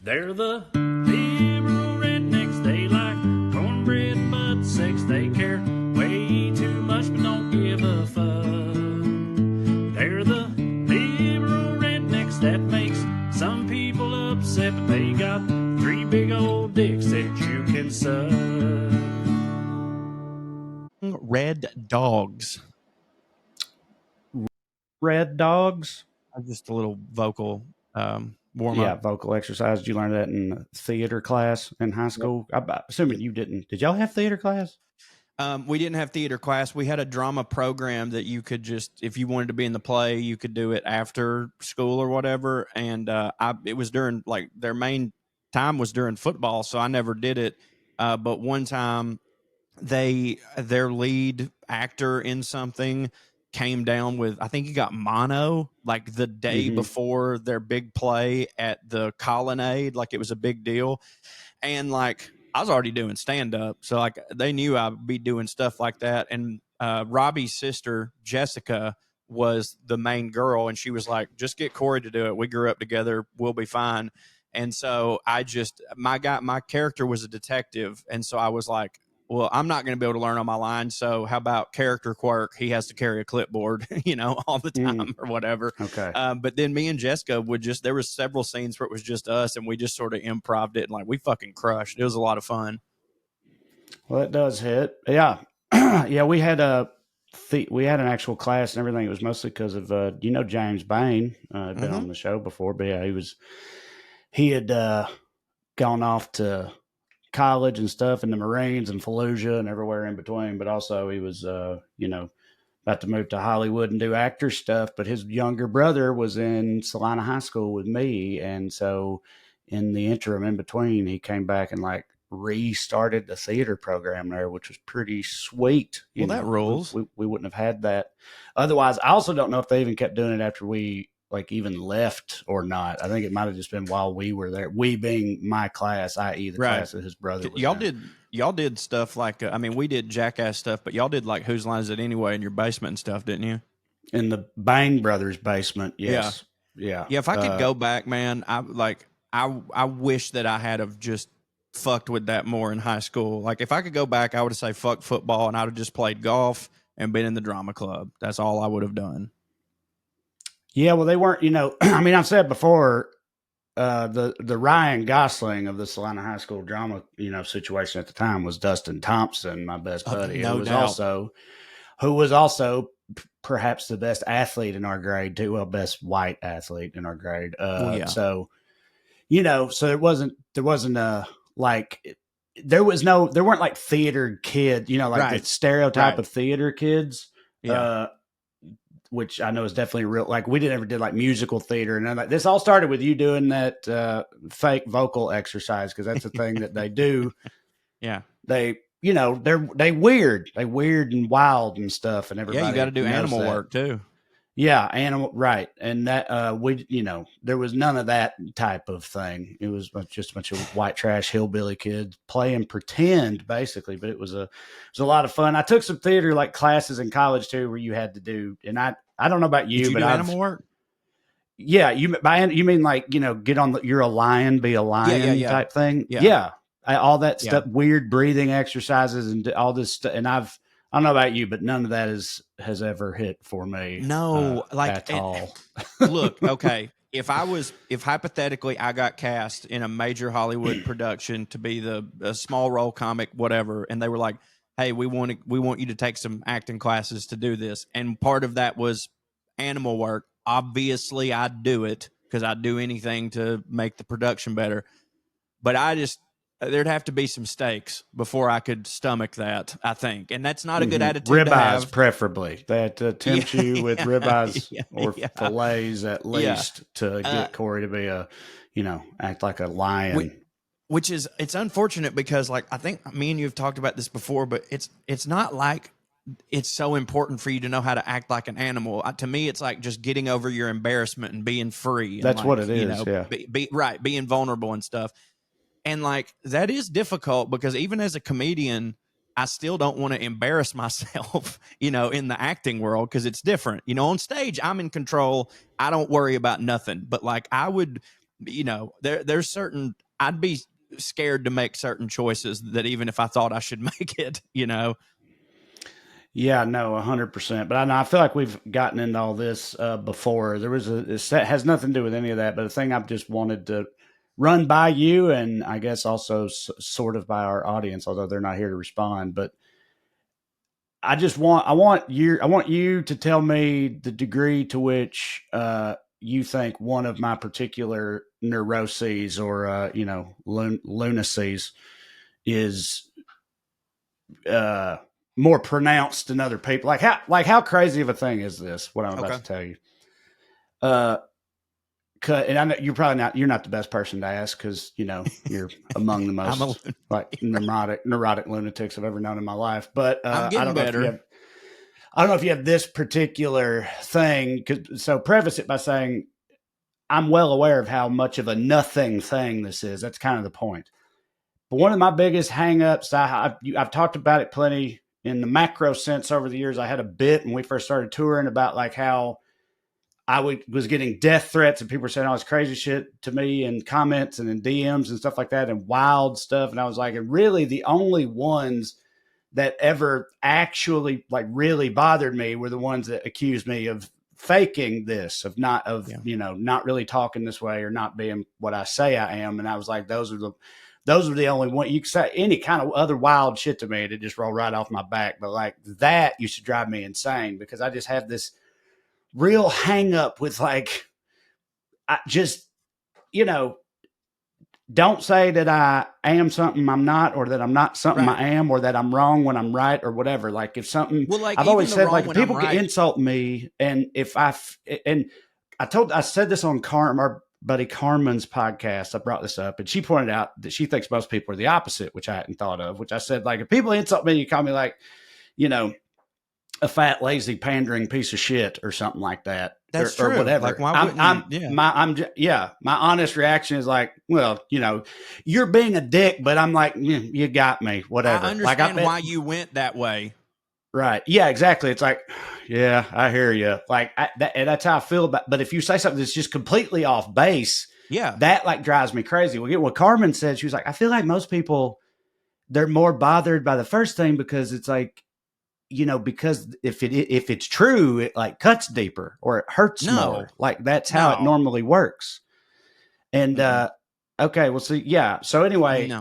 They're the liberal rednecks. They like cornbread and butt sex. They care way too much but don't give a fuck. They're the liberal rednecks that makes some people upset, but they got three big old dicks that you can suck. Red dogs. Red dogs. Just a little vocal warm Yeah, up. vocal exercise. Did you learn that in theater class in high school? I'm assuming you didn't. Did y'all have theater class? We didn't have theater class. We had a drama program that you could just, if you wanted to be in the play, you could do it after school or whatever. And it was during, like, their main time was during football, so I never did it. But one time, their lead actor in something came down with, I think he got mono, like the day before their big play at the Colonnade. Like, it was a big deal. And like, I was already doing stand up, so like they knew I'd be doing stuff like that. And Robbie's sister Jessica was the main girl, and she was like, "Just get Corey to do it. We grew up together. We'll be fine." And so my character was a detective, and so I was like, well, I'm not going to be able to learn on my line. So how about character quirk? He has to carry a clipboard, all the time or whatever. Okay. But then me and Jessica there was several scenes where it was just us, and we just sort of improv'd it, and like we fucking crushed. It was a lot of fun. Well, it does hit. Yeah. Yeah. We had an actual class and everything. It was mostly because of, James Bain, had been on the show before, but yeah, he had gone off to college and stuff in the Marines and Fallujah and everywhere in between, but also he was about to move to Hollywood and do actor stuff, but his younger brother was in Salina High School with me, and so in the interim in between he came back and like restarted the theater program there, which was pretty sweet. That rules. We wouldn't have had that otherwise. I also don't know if they even kept doing it after we like even left or not. I think it might have just been while we were there. We being my class, i.e. the class that his brother was in. Y'all did stuff like, we did Jackass stuff, but y'all did like Whose Line Is It Anyway in your basement and stuff, didn't you? In the Bain Brothers basement, yes. Yeah. If I could go back, man, I wish that I had have just fucked with that more in high school. Like if I could go back, I would have said fuck football, and I would have just played golf and been in the drama club. That's all I would have done. Yeah, well, they weren't, I've said before, the Ryan Gosling of the Salina High School drama, situation at the time was Dustin Thompson, my best buddy, who was also perhaps the best athlete in our grade too. Well, best white athlete in our grade. So, so there wasn't there weren't like theater kids, the stereotype of theater kids. Yeah. Which I know is definitely real. Like we ever did like musical theater, and like this all started with you doing that fake vocal exercise, because that's a thing that they do. Yeah, they they weird and wild and stuff, and everybody. Yeah, you got to do animal work too. Yeah, animal right, and that there was none of that type of thing. It was just a bunch of white trash hillbilly kids playing pretend, basically. But it was a lot of fun. I took some theater like classes in college too, where you had to do, and I don't know about you, but do animal work. Yeah, you mean like get on you're a lion, be a lion type thing. Yeah. All that stuff, weird breathing exercises, and all this stuff, and I don't know about you, but none of that has ever hit for me. No, at all. Look, okay. If hypothetically I got cast in a major Hollywood production to be a small role comic, whatever, and they were like, "Hey, we want you to take some acting classes to do this," and part of that was animal work. Obviously, I'd do it because I'd do anything to make the production better. But there'd have to be some stakes before I could stomach that, I think. And that's not a good attitude to have. Ribeyes, preferably. That tempt you with ribeyes or fillets at least to get Corey to be act like a lion. Which is, it's unfortunate because, like, I think me and you have talked about this before, but it's not like it's so important for you to know how to act like an animal. To me, it's like just getting over your embarrassment and being free. And that's what it is, being vulnerable and stuff. And like, that is difficult because even as a comedian, I still don't want to embarrass myself, in the acting world, because it's different. On stage, I'm in control. I don't worry about nothing. But like, I would there's certain, I'd be scared to make certain choices that even if I thought I should make it, Yeah, no, 100%. But I feel like we've gotten into all this before. There was it has nothing to do with any of that, but a thing I've just wanted to run by you, and I guess also sort of by our audience, although they're not here to respond. But I want you to tell me the degree to which you think one of my particular neuroses or lunacies is more pronounced than other people. Like how crazy of a thing is this? What I'm about to tell you. And I know you're not the best person to ask because you're among the most neurotic lunatics I've ever known in my life. But I'm getting better. I don't know if you have this particular thing. So preface it by saying I'm well aware of how much of a nothing thing this is. That's kind of the point. But one of my biggest hangups, I've talked about it plenty in the macro sense over the years. I had a bit when we first started touring about like how I was getting death threats and people were saying all this crazy shit to me in comments and in DMs and stuff like that and wild stuff. And I was like, and really the only ones that ever actually like really bothered me were the ones that accused me of faking this, of not really talking this way or not being what I say I am. And I was like, those are the only one. You can say any kind of other wild shit to me to just roll right off my back. But like that used to drive me insane because I just have this real hang up with like, I just, don't say that I am something I'm not, or that I'm not something I am, or that I'm wrong when I'm right or whatever. Like if something, I've always said like if people can insult me and I said this on our buddy Carmen's podcast. I brought this up and she pointed out that she thinks most people are the opposite, which I hadn't thought of, which I said, like, if people insult me, you call me like, a fat, lazy, pandering piece of shit or something like that. That's or true. Whatever. Like, why wouldn't you? My honest reaction is like, well, you're being a dick, but I'm like, you got me, whatever. I understand why you went that way. Right. Yeah, exactly. It's like, yeah, I hear you. Like and that's how I feel about, but if you say something that's just completely off base, that like drives me crazy. What Carmen said, she was like, I feel like most people, they're more bothered by the first thing because it's like, because if it's true, it like cuts deeper or it hurts more. Like that's how it normally works. And okay, well, see, yeah. So anyway,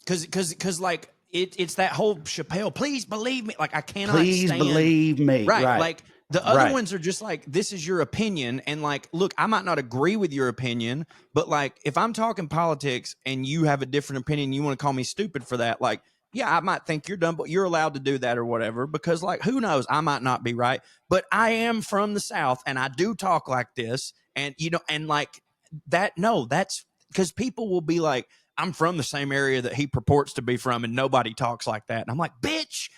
because like it's that whole Chappelle. Please believe me. Like I cannot. Please believe me. Right. Like the other ones are just like, this is your opinion, and like, look, I might not agree with your opinion, but like if I'm talking politics and you have a different opinion, you want to call me stupid for that, like. Yeah, I might think you're dumb, but you're allowed to do that or whatever, because like, who knows? I might not be right, but I am from the South and I do talk like this. And, and like that, that's because people will be like, I'm from the same area that he purports to be from and nobody talks like that. And I'm like, bitch,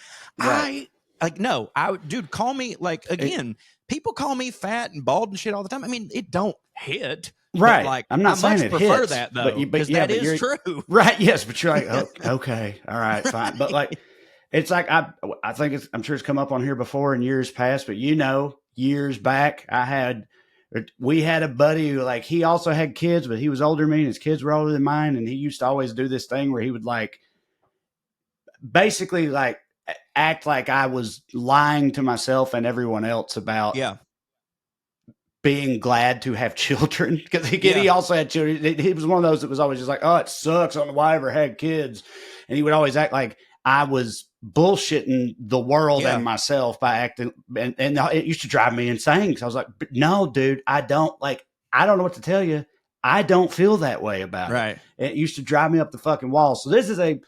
dude, call me like, again, people call me fat and bald and shit all the time. I mean, it don't hit. Right. Like, I'm not saying it prefer hits, that though, because that is true. Right. Yes. But you're like, oh, okay. All right, fine. But like, it's like, I think I'm sure it's come up on here before in years past, but years back, we had a buddy who like, he also had kids, but he was older than me and his kids were older than mine. And he used to always do this thing where he would like, basically like act like I was lying to myself and everyone else about being glad to have children, because he also had children. He was one of those that was always just like, oh, it sucks. I don't know why I ever had kids. And he would always act like I was bullshitting the world and myself by acting. And it used to drive me insane because I was like, no, dude, I don't know what to tell you. I don't feel that way about it. It used to drive me up the fucking wall. So the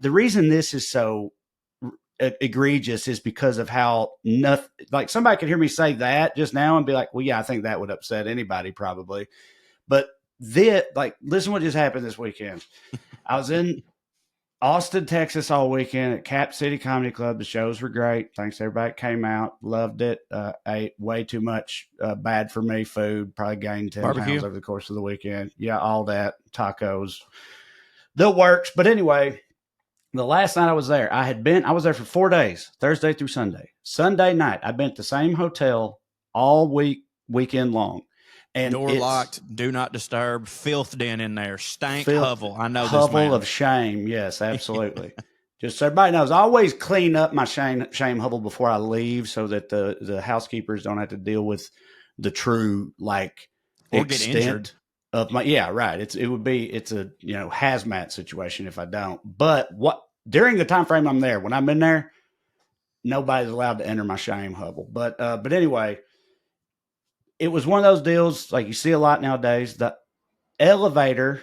reason this is so egregious is because of how nothing, like somebody could hear me say that just now and be like, well, yeah, I think that would upset anybody probably. But listen what just happened this weekend. I was in Austin, Texas all weekend at Cap City Comedy Club. The shows were great. Thanks to everybody that came out. Loved it. Ate way too much bad for me food. Probably gained 10 pounds over the course of the weekend. Yeah, all that. Tacos. The works. But anyway, the last night I was there, I was there for 4 days, Thursday through Sunday. Sunday night, I'd been at the same hotel all weekend long. And Door it's locked, do not disturb, filth den in there, stank filth- hovel. I know this hovel man. of shame. Yes, absolutely. Just so everybody knows, I always clean up my shame hovel before I leave, so that the housekeepers don't have to deal with the true like Or get injured. of my. Yeah, right. It's a hazmat situation if I don't. But what during the time frame I'm there, when I'm in there, nobody's allowed to enter my shame hovel. But anyway, it was one of those deals like you see a lot nowadays. The elevator,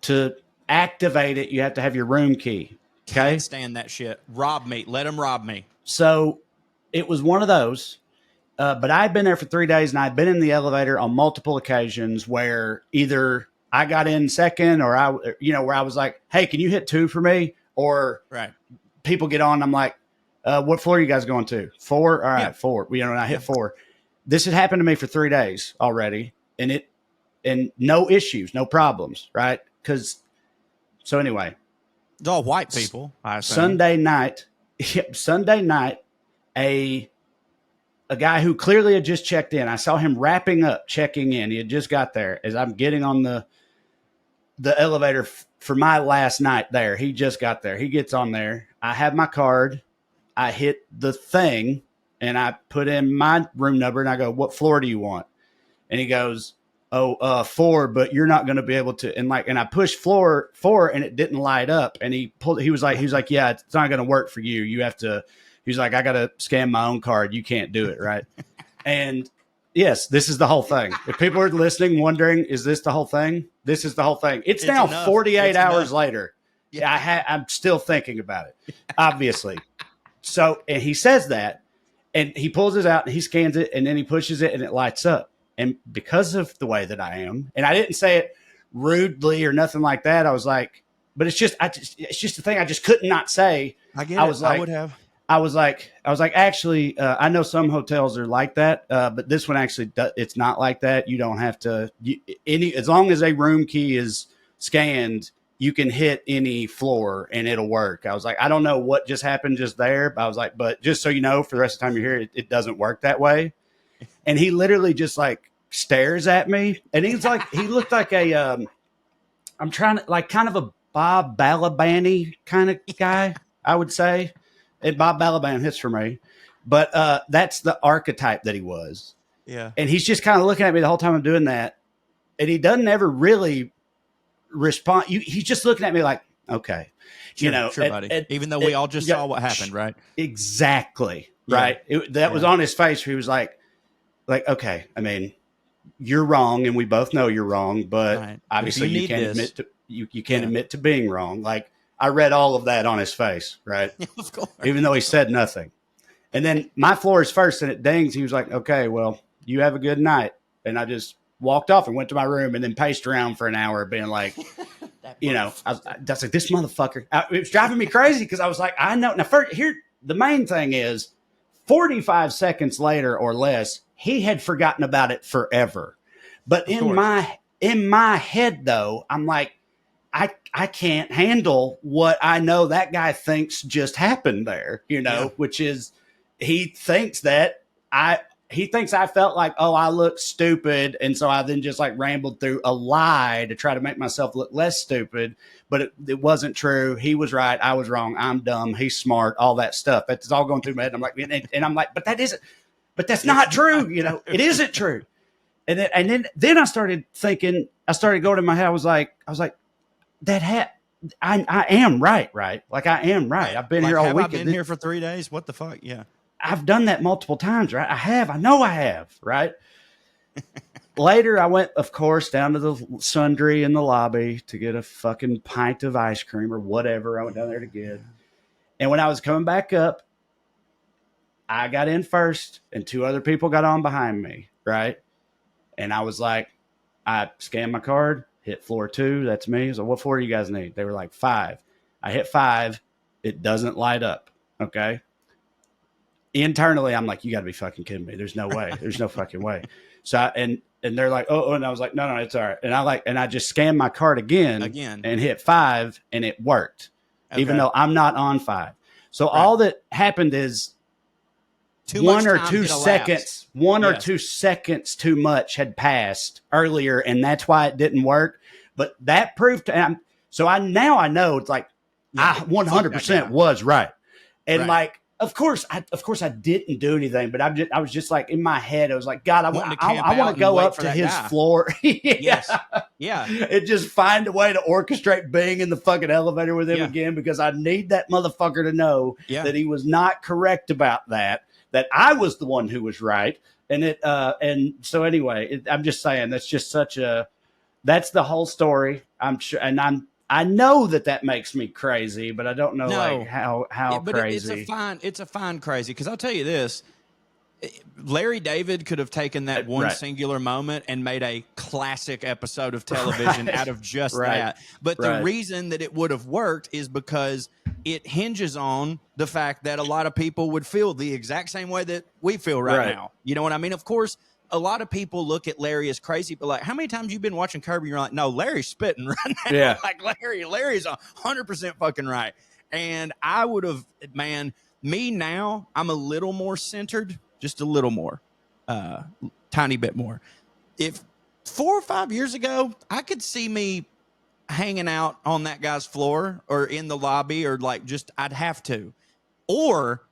to activate it, you have to have your room key. Okay. Can't stand that shit. Rob me. Let him rob me. So it was one of those. But I'd been there for 3 days, and I'd been in the elevator on multiple occasions where either I got in second, or where I was like, "Hey, can you hit 2 for me?" Or Right. people get on, and I'm like, "What floor are you guys going to? 4? All right, Yeah. 4." And I hit 4. This had happened to me for 3 days already, and no issues, no problems, right? So anyway, It's all white people. I assume. Sunday night, a guy who clearly had just checked in. I saw him wrapping up, checking in. He had just got there. As I'm getting on the elevator for my last night there, he just got there. He gets on there. I have my card. I hit the thing, and I put in my room number, and I go, "What floor do you want?" And he goes, "Oh, 4, but you're not going to be able to." And I pushed floor 4, and it didn't light up. And he was like, "Yeah, it's not going to work for you. You have to." He's like, "I got to scan my own card. You can't do it." Right. And yes, this is the whole thing. If people are listening, wondering, is this the whole thing? This is the whole thing. It's now enough. 48 hours enough. later. Yeah. I'm still thinking about it, obviously. So, and he says that, and he pulls it out and he scans it, and then he pushes it and it lights up. And because of the way that I am, and I didn't say it rudely or nothing like that, I was like, but it's just the thing I just could not say. I get I it. was like, I would have. I was like, actually, I know some hotels are like that, but this one actually, it's not like that. You don't have to, as long as a room key is scanned, you can hit any floor and it'll work. I was like, I don't know what just happened just there, but I was like, but just so you know, for the rest of the time you're here, it doesn't work that way. And he literally just like stares at me, and he looked like I'm trying to like kind of a Bob Balaban kind of guy, I would say. And Bob Balaban hits for me, but that's the archetype that he was. Yeah. And he's just kind of looking at me the whole time I'm doing that, and he doesn't ever really respond. He's just looking at me like, okay, Sure, buddy. Even though we all just saw what happened, right? Exactly. Yeah. Right. That was on his face. He was like, okay, I mean, you're wrong, and we both know you're wrong, but obviously you can't admit to you can't admit to being wrong. Like, I read all of that on his face, right? Of course. Even though he said nothing. And then my floor is first, and it dings. He was like, okay, well, you have a good night. And I just walked off and went to my room, and then paced around for an hour being like, I was like, this motherfucker. It was driving me crazy because I was like, I know. Now, the main thing is 45 seconds later or less, he had forgotten about it forever. But in my head, though, I'm like, I can't handle what I know that guy thinks just happened there, which is he thinks I felt like, oh, I look stupid. And so I then just like rambled through a lie to try to make myself look less stupid. But it wasn't true. He was right. I was wrong. I'm dumb. He's smart. All that stuff. That's all going through my head. I'm like, and I'm like, but that's not true. It isn't true. And then I started thinking, I started going in my head. I was like, I am right. Like, I am right. I've been here all week. I've been here for 3 days. What the fuck? Yeah. I've done that multiple times, right? I know I have, right? Later, I went, of course, down to the Sundry in the lobby to get a fucking pint of ice cream or whatever I went down there to get. And when I was coming back up, I got in first, and 2 other people got on behind me, right? And I was like, I scanned my card, hit floor 2. That's me. So what floor do you guys need? They were like 5. I hit 5. It doesn't light up. Okay. Internally, I'm like, you got to be fucking kidding me. There's no way. There's no fucking way. So and they're like, oh, and I was like, no, it's all right. And I just scanned my card again and hit 5, and it worked, even though I'm not on 5. So all that happened is too much time had elapsed. One or 2 seconds too much had passed earlier, and that's why it didn't work. But that proved so I know it's like I 100% was right. And like, of course I didn't do anything, but I was just like in my head, I was like, God, I want to go up to his floor. Yes. Yeah. And just find a way to orchestrate being in the fucking elevator with him again, because I need that motherfucker to know that he was not correct about that I was the one who was right. And so anyway, I'm just saying that's just that's the whole story. I'm sure. And I know that makes me crazy, but I don't know like how crazy. It's a fine crazy. Cause I'll tell you this, Larry David could have taken that one singular moment and made a classic episode of television out of just that. But the reason that it would have worked is because it hinges on the fact that a lot of people would feel the exact same way that we feel right now. You know what I mean? Of course, a lot of people look at Larry as crazy, but like, how many times you've been watching Kirby? You're like, no, Larry's spitting right now. Yeah. Like Larry's 100% fucking right. And I would have, me now, I'm a little more centered, just a little more, tiny bit more. If 4 or 5 years ago, I could see me hanging out on that guy's floor or in the lobby, or like I'd have to, or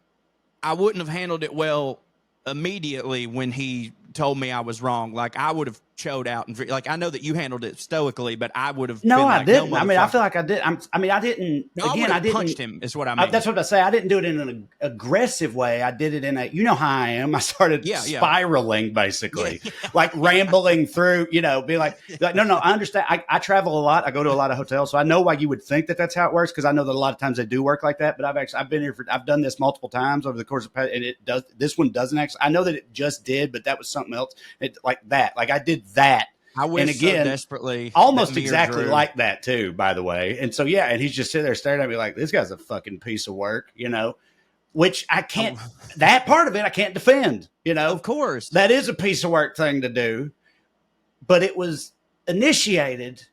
I wouldn't have handled it well immediately when he told me I was wrong. Like I would have chode out and like I know that you handled it stoically, but I would have. No, I didn't. I mean, I feel like I did. I didn't. No, again, I didn't punched him. Is what I mean. That's what I say. I didn't do it in an aggressive way. I did it in a. You know how I am. I started spiraling, basically, like rambling through. You know, be like no. I understand. I travel a lot. I go to a lot of hotels, so I know why you would think that's how it works, because I know that a lot of times they do work like that. But I've been here I've done this multiple times over the course of, and it does. This one doesn't actually. I know that it just did, but that was something else. Like that. Like I did that. I wish and again, so desperately. Almost exactly like that too, by the way. And so, and he's just sitting there staring at me like, this guy's a fucking piece of work, you know, which I can't, that part of it, I can't defend, you know. Of course. That is a piece of work thing to do. But it was initiated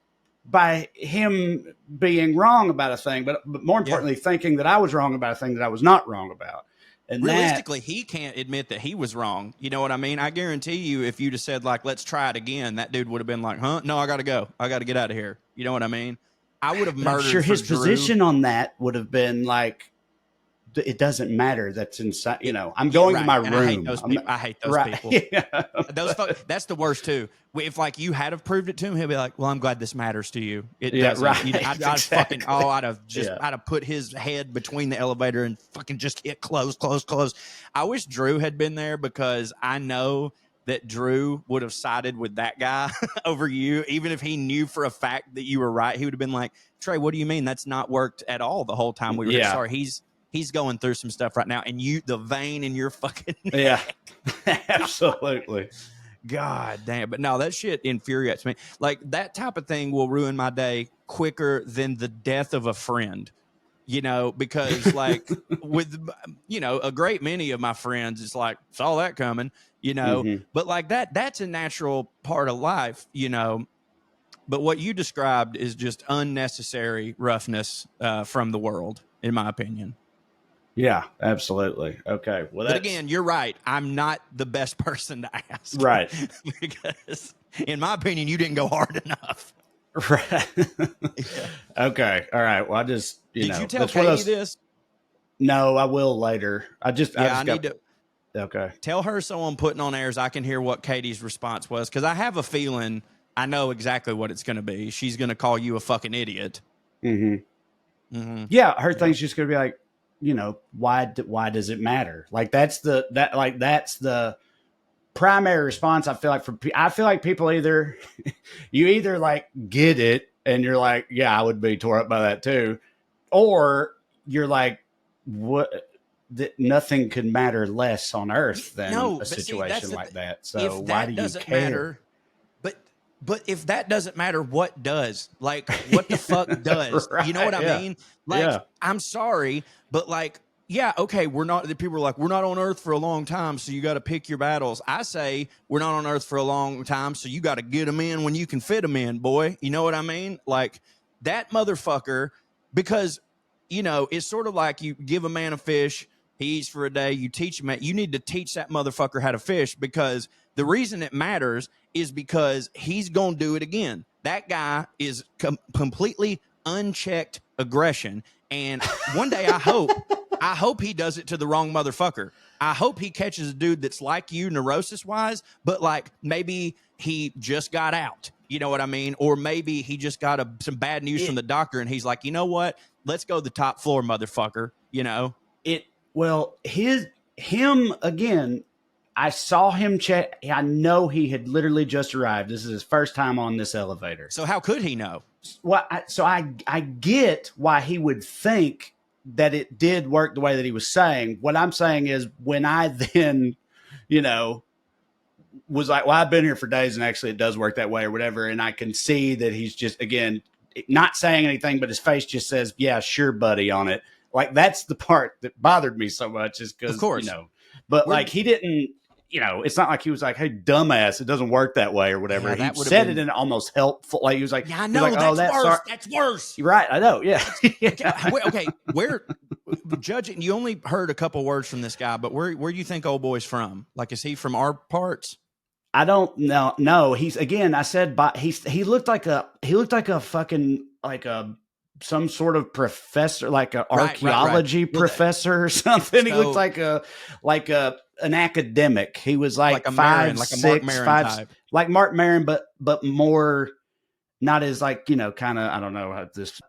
by him being wrong about a thing, but more importantly, thinking that I was wrong about a thing that I was not wrong about. And realistically, he can't admit that he was wrong. You know what I mean? I guarantee you, if you'd have said, like, let's try it again, that dude would have been like, huh? No, I got to go. I got to get out of here. You know what I mean? I would have murdered. I'm sure his position on that would have been like, it doesn't matter. That's inside. You know, I'm going to my room. I hate those people. Yeah. That's the worst too. If like you had have proved it to him, he'll be like, "Well, I'm glad this matters to you." It doesn't. Right. I'd fucking I'd have put his head between the elevator and fucking just hit close. I wish Drew had been there, because I know that Drew would have sided with that guy over you, even if he knew for a fact that you were right. He would have been like, "Trae, what do you mean? That's not worked at all the whole time we were here. Sorry, he's going through some stuff right now, and the vein in your fucking neck." Absolutely. God damn. But no, that shit infuriates me. Like that type of thing will ruin my day quicker than the death of a friend, you know, because like with, you know, a great many of my friends, it's like, saw that coming, you know, but like that's a natural part of life, you know. But what you described is just unnecessary roughness from the world, in my opinion. Yeah, absolutely. Okay. Well, but again, you're right. I'm not the best person to ask. Right. Because in my opinion, you didn't go hard enough. Right. Okay. All right. Well, I just, Did you tell Katie this? No, I will later. I need to. Okay. Tell her so I'm putting on airs. I can hear what Katie's response was, because I have a feeling I know exactly what it's going to be. She's going to call you a fucking idiot. Yeah. Her thing's just going to be like, you know, why does it matter? Like that's the primary response. I feel like people you either like get it and you're like, yeah, I would be tore up by that too. Or you're like, what, that nothing could matter less on earth than a situation like that. So why do you care? Matter, but if that doesn't matter, what does? Like, what the fuck does? Right, you know what I mean? Like, I'm sorry, but like, yeah, okay, the people are like, we're not on Earth for a long time, so you got to pick your battles. I say, we're not on Earth for a long time, so you got to get them in when you can fit them in, boy. You know what I mean? Like, that motherfucker, because, you know, it's sort of like you give a man a fish, he eats for a day. You teach him. You need to teach that motherfucker how to fish, because the reason it matters is because he's going to do it again. That guy is completely unchecked aggression. And one day I hope he does it to the wrong motherfucker. I hope he catches a dude that's like you, neurosis wise, but like maybe he just got out. You know what I mean? Or maybe he just got some bad news from the doctor and he's like, you know what? Let's go to the top floor, motherfucker. You know? Him again, I saw him check. I know he had literally just arrived. This is his first time on this elevator. So how could he know? Well, I get why he would think that it did work the way that he was saying. What I'm saying is, when I then, was like, well, I've been here for days and actually it does work that way or whatever. And I can see that he's just, again, not saying anything, but his face just says, yeah, sure, buddy, on it. Like, that's the part that bothered me so much, is because, but like, he didn't, it's not like he was like, hey, dumbass, it doesn't work that way or whatever. Yeah, he said it in almost helpful. Like, he was like, yeah, I know, like, that's worse. That's worse. You're right. I know. Yeah. Okay. Where, judging, you only heard a couple words from this guy, but where do you think old boy's from? Like, is he from our parts? I don't know. No, he's, again, I said, he looked like a fucking, like some sort of professor, like an archaeology professor or something. So, he looked like an academic. He was like 5'6", type. Like Mark Maron, but more, not as like, kind of, I don't know how this,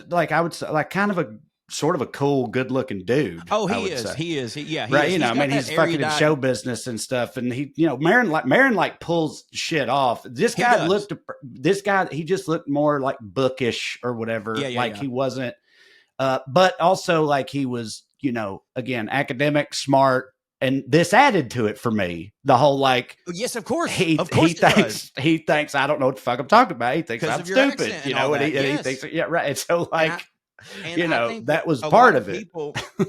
like, I would say, like, kind of a sort of a cool, good looking dude. Oh, he is. He is. Yeah. Right. I mean, he's fucking in show business and stuff. And he, Maron pulls shit off. This guy he just looked more like bookish or whatever. He wasn't, but also like he was, again, academic, smart. And this added to it for me. The whole, like, yes, of course. He thinks I don't know what the fuck I'm talking about. He thinks I'm stupid, and he thinks, yeah, right. And so, like, and that was part of it.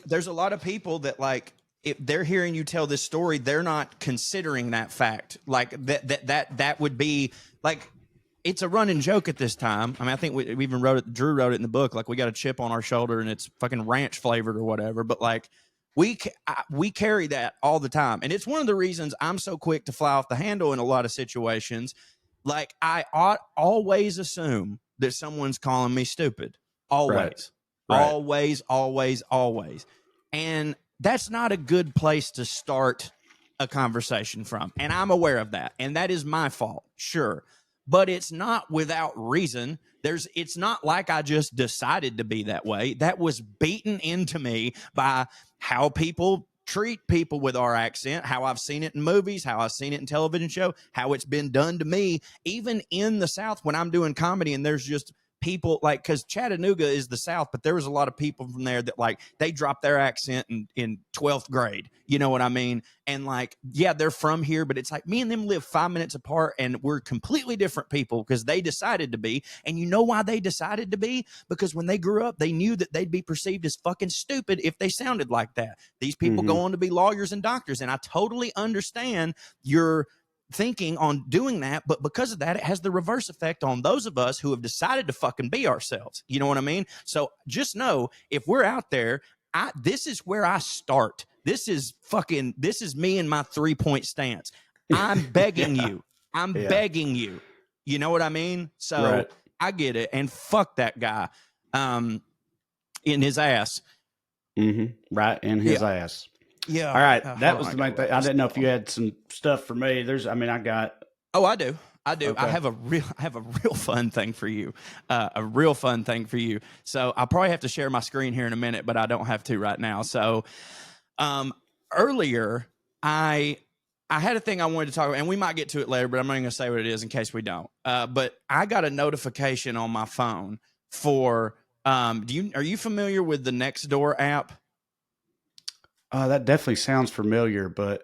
There's a lot of people that, like, if they're hearing you tell this story, they're not considering that fact. Like, that would be like, it's a running joke at this time. I mean, I think we even wrote it. Drew wrote it in the book. Like, we got a chip on our shoulder and it's fucking ranch flavored or whatever. But like, we carry that all the time. And it's one of the reasons I'm so quick to fly off the handle in a lot of situations. Like, I always assume that someone's calling me stupid. Always. Right. Always. And that's not a good place to start a conversation from. And I'm aware of that. And that is my fault. Sure. But it's not without reason. It's not like I just decided to be that way. That was beaten into me by how people treat people with our accent, how I've seen it in movies, how I've seen it in television show, how it's been done to me, even in the South when I'm doing comedy and there's just people, like, because Chattanooga is the South, but there was a lot of people from there that, like, they dropped their accent in 12th grade. You know what I mean? And, like, yeah, they're from here, but it's like me and them live 5 minutes apart and we're completely different people because they decided to be. And you know why they decided to be? Because when they grew up, they knew that they'd be perceived as fucking stupid if they sounded like that. These people go on to be lawyers and doctors. And I totally understand your thinking on doing that, but because of that, it has the reverse effect on those of us who have decided to fucking be ourselves. You know what I mean? So just know, if we're out there, this is where I start. This is me and my 3-point stance. I'm begging you. Begging you. You know what I mean? So I get it. And fuck that guy in his ass. Right, in his ass. Yeah. All right. That was the main thing. I didn't know if you had some stuff for me. I got. Oh, I do. Okay. I have a real fun thing for you. So I'll probably have to share my screen here in a minute, but I don't have to right now. So, earlier I had a thing I wanted to talk about, and we might get to it later, but I'm not going to say what it is in case we don't. But I got a notification on my phone for, are you familiar with the NextDoor app? That definitely sounds familiar, but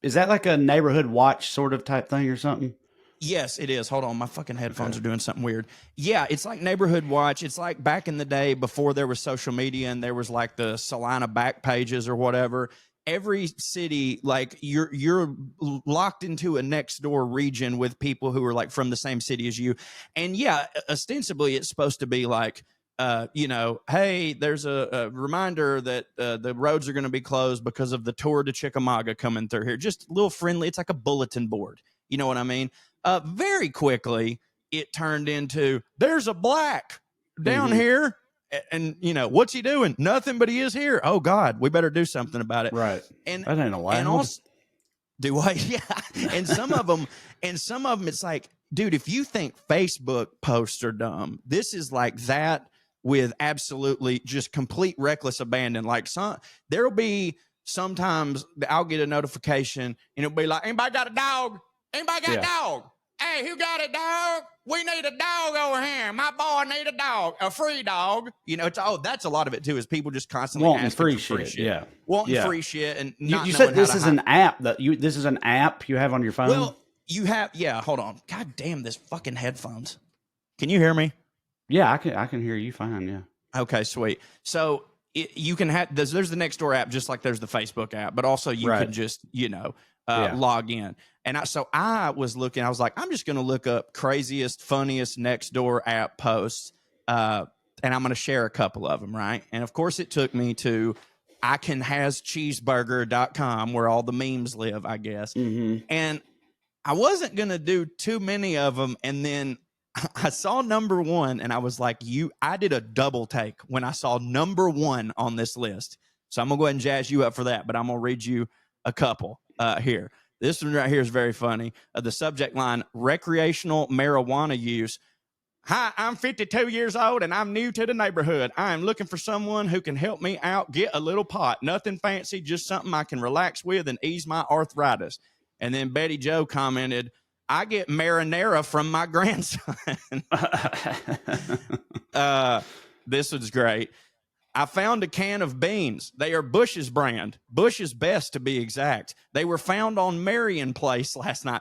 is that like a neighborhood watch sort of type thing or something? Yes, it is. Hold on. My fucking headphones are doing something weird. Yeah, it's like neighborhood watch. It's like back in the day before there was social media and there was like the Salina back pages or whatever. Every city, like you're locked into a NextDoor region with people who are like from the same city as you. And yeah, ostensibly it's supposed to be like hey, there's a reminder that the roads are going to be closed because of the Tour de Chickamauga coming through here. Just a little friendly. It's like a bulletin board. You know what I mean? Very quickly, it turned into there's a black down here. And, what's he doing? Nothing, but he is here. Oh, God, we better do something about it. Right. And that ain't allowed. And also, do I? Yeah. And some of them, it's like, dude, if you think Facebook posts are dumb, this is like that with absolutely just complete reckless abandon. Like there'll be sometimes I'll get a notification and it'll be like, anybody got a dog? Anybody got a dog? Hey, who got a dog? We need a dog over here. My boy need a dog, a free dog. That's a lot of it too, is people just constantly wanting asking free for shit. free shit. Yeah. Wanting free shit. And not you knowing said this how to is an app this is an app you have on your phone? Well, you have, hold on. God damn, this fucking headphones. Can you hear me? Yeah, I can hear you fine, yeah. Okay, sweet. So you can have, there's the NextDoor app, just like there's the Facebook app, but also you can just, log in. And I was looking, I was like, I'm just going to look up craziest, funniest NextDoor app posts, and I'm going to share a couple of them, right? And of course it took me to icanhascheeseburger.com, where all the memes live, I guess. Mm-hmm. And I wasn't going to do too many of them. And then I saw number one and I was like, I did a double take when I saw number one on this list. So I'm going to go ahead and jazz you up for that, but I'm going to read you a couple here. This one right here is very funny. The subject line, recreational marijuana use. Hi, I'm 52 years old and I'm new to the neighborhood. I am looking for someone who can help me out get a little pot. Nothing fancy, just something I can relax with and ease my arthritis. And then Betty Joe commented, I get marinara from my grandson. This was great. I found a can of beans. They are Bush's brand. Bush's Best, to be exact. They were found on Marion Place last night.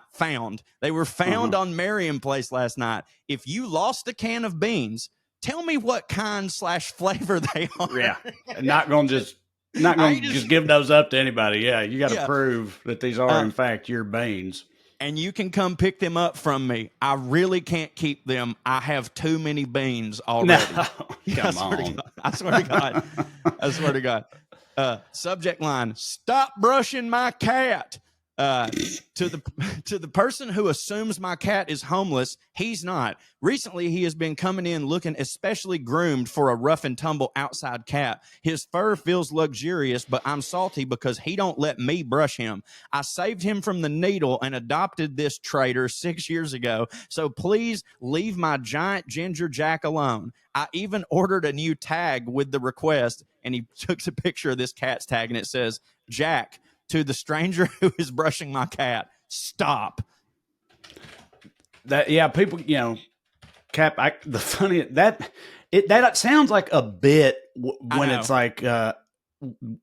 They were found on Marion Place last night. If you lost a can of beans, tell me what kind/flavor they are. Yeah. Not going to just give those up to anybody. Yeah. You got to prove that these are, in fact, your beans. And you can come pick them up from me. I really can't keep them. I have too many beans already. No, come on. I swear to God. Subject line, stop brushing my cat. To the person who assumes my cat is homeless, he's not. Recently, he has been coming in looking especially groomed for a rough and tumble outside cat. His fur feels luxurious, but I'm salty because he don't let me brush him. I saved him from the needle and adopted this traitor 6 years ago, so please leave my giant ginger Jack alone. I even ordered a new tag with the request, and he took a picture of this cat's tag, and it says, Jack, to the stranger who is brushing my cat, stop. People, Cap. The funny that sounds like a bit when it's like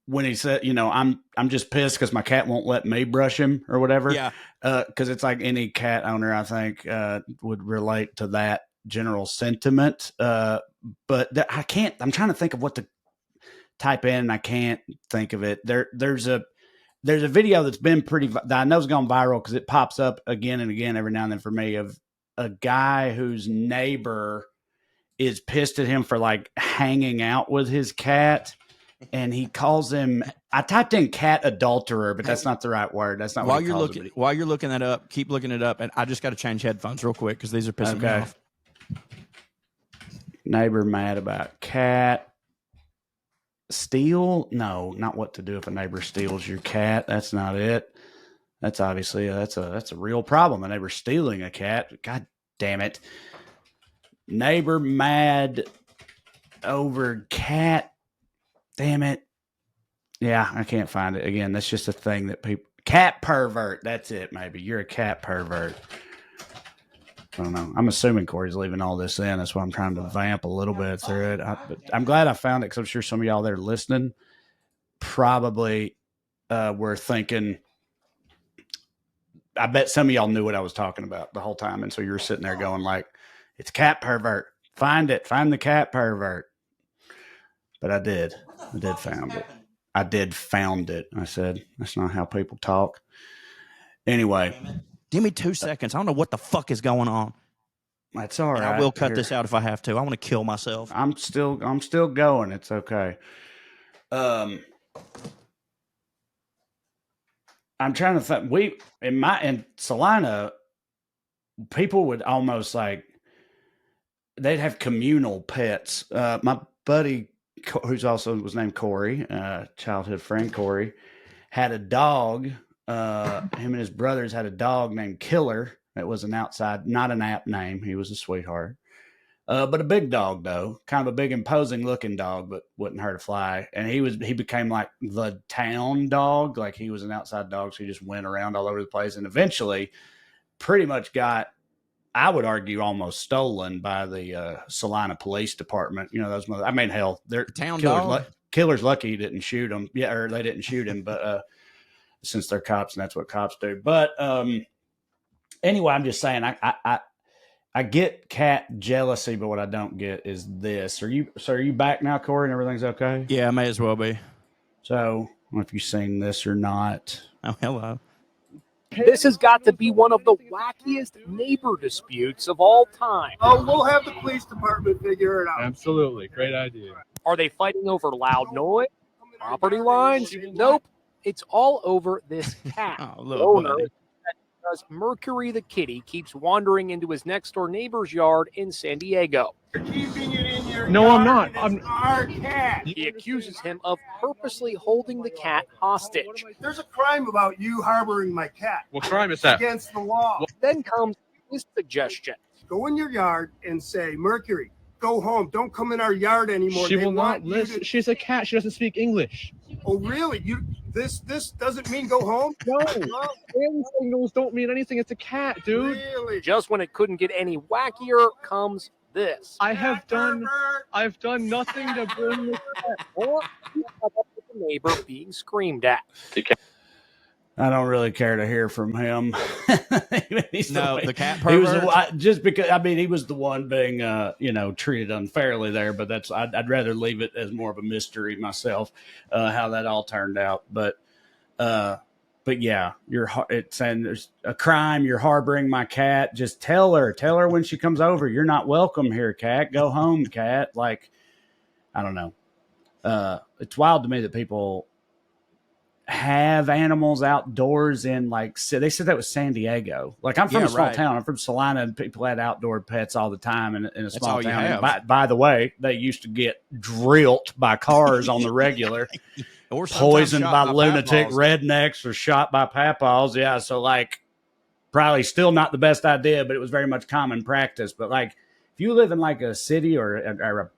when he said, I'm just pissed because my cat won't let me brush him or whatever. Yeah, because it's like any cat owner, I think, would relate to that general sentiment. But I can't. I'm trying to think of what to type in, and I can't think of it. There's a video that's been that I know has gone viral because it pops up again and again every now and then for me, of a guy whose neighbor is pissed at him for like hanging out with his cat. And he calls him, I typed in cat adulterer, but that's not the right word. That's not what he calls him. While you're looking that up, keep looking it up. And I just got to change headphones real quick because these are pissing me off. Neighbor mad about cat. Steal? No, not what to do if a neighbor steals your cat. That's not it. That's obviously that's a real problem. A neighbor stealing a cat. God damn it. Neighbor mad over cat. Damn it. Yeah, I can't find it. Again, that's just a thing that people... Cat pervert. That's it, maybe. You're a cat pervert. I don't know. I'm assuming Corey's leaving all this in. That's why I'm trying to vamp a little bit through it. But I'm glad I found it because I'm sure some of y'all that are listening probably were thinking... I bet some of y'all knew what I was talking about the whole time. And so you're sitting there going like, it's cat pervert. Find it. Find the cat pervert. But I did found it. I did found it. I said, that's not how people talk. Anyway. Give me 2 seconds. I don't know what the fuck is going on. That's all And right. I will cut Here. this out if I have to. I want to kill myself. I'm still going. It's okay. I'm trying to think. In Salina, people would almost like they'd have communal pets. My buddy, who's also was named Corey, childhood friend Corey, had a dog. Him and his brothers had a dog named Killer. That was an outside, not an app name. He was a sweetheart. But a big dog though, kind of a big imposing looking dog, but wouldn't hurt a fly. And he became like the town dog. Like he was an outside dog. So he just went around all over the place and eventually pretty much got, I would argue, almost stolen by the Salina Police Department. You know, those I mean, hell, they're Town dog. Killer's lucky he didn't shoot him. Yeah, or they didn't shoot him, but since they're cops and that's what cops do. But anyway, I'm just saying, I get cat jealousy, but what I don't get is this. Are you back now, Corey, and everything's okay? Yeah, may as well be. So, I don't know if you've seen this or not. Oh, hello. This has got to be one of the wackiest neighbor disputes of all time. Oh, we'll have the police department figure it out. Absolutely. Great idea. Are they fighting over loud noise? Property lines? Nope. It's all over this cat. Oh, look, buddy. Because Mercury the kitty keeps wandering into his next door neighbor's yard in San Diego. You're keeping it in your No, yard, I'm not. and it's our cat. He accuses him of purposely holding the cat hostage. There's a crime about you harboring my cat. What crime is that? Against the law. Then comes his suggestion. Go in your yard and say, Mercury, go home. Don't come in our yard anymore. She They will not want you listen. to- She's a cat. She doesn't speak English. Oh, really? This doesn't mean go home? No. Hand signals don't mean anything. It's a cat, dude. Really? Just when it couldn't get any wackier comes this. I've done nothing to bring this cat. Or he got up with the neighbor being screamed at. I don't really care to hear from him. The cat He was pervert. just because he was the one being treated unfairly there. But I'd rather leave it as more of a mystery myself how that all turned out. But yeah, it's saying there's a crime. You're harboring my cat. Just tell her when she comes over, you're not welcome here, cat. Go home, cat. Like, I don't know. It's wild to me that people have animals outdoors in they said that was San Diego. Like, I'm from a small town. I'm from Salina, and people had outdoor pets all the time in a small all you town. have. And by the way, they used to get drilled by cars on the regular, Or sometimes poisoned shot by lunatic papaws. rednecks or shot by papaws. Yeah, so like probably still not the best idea, but it was very much common practice. But like if you live in like a city or a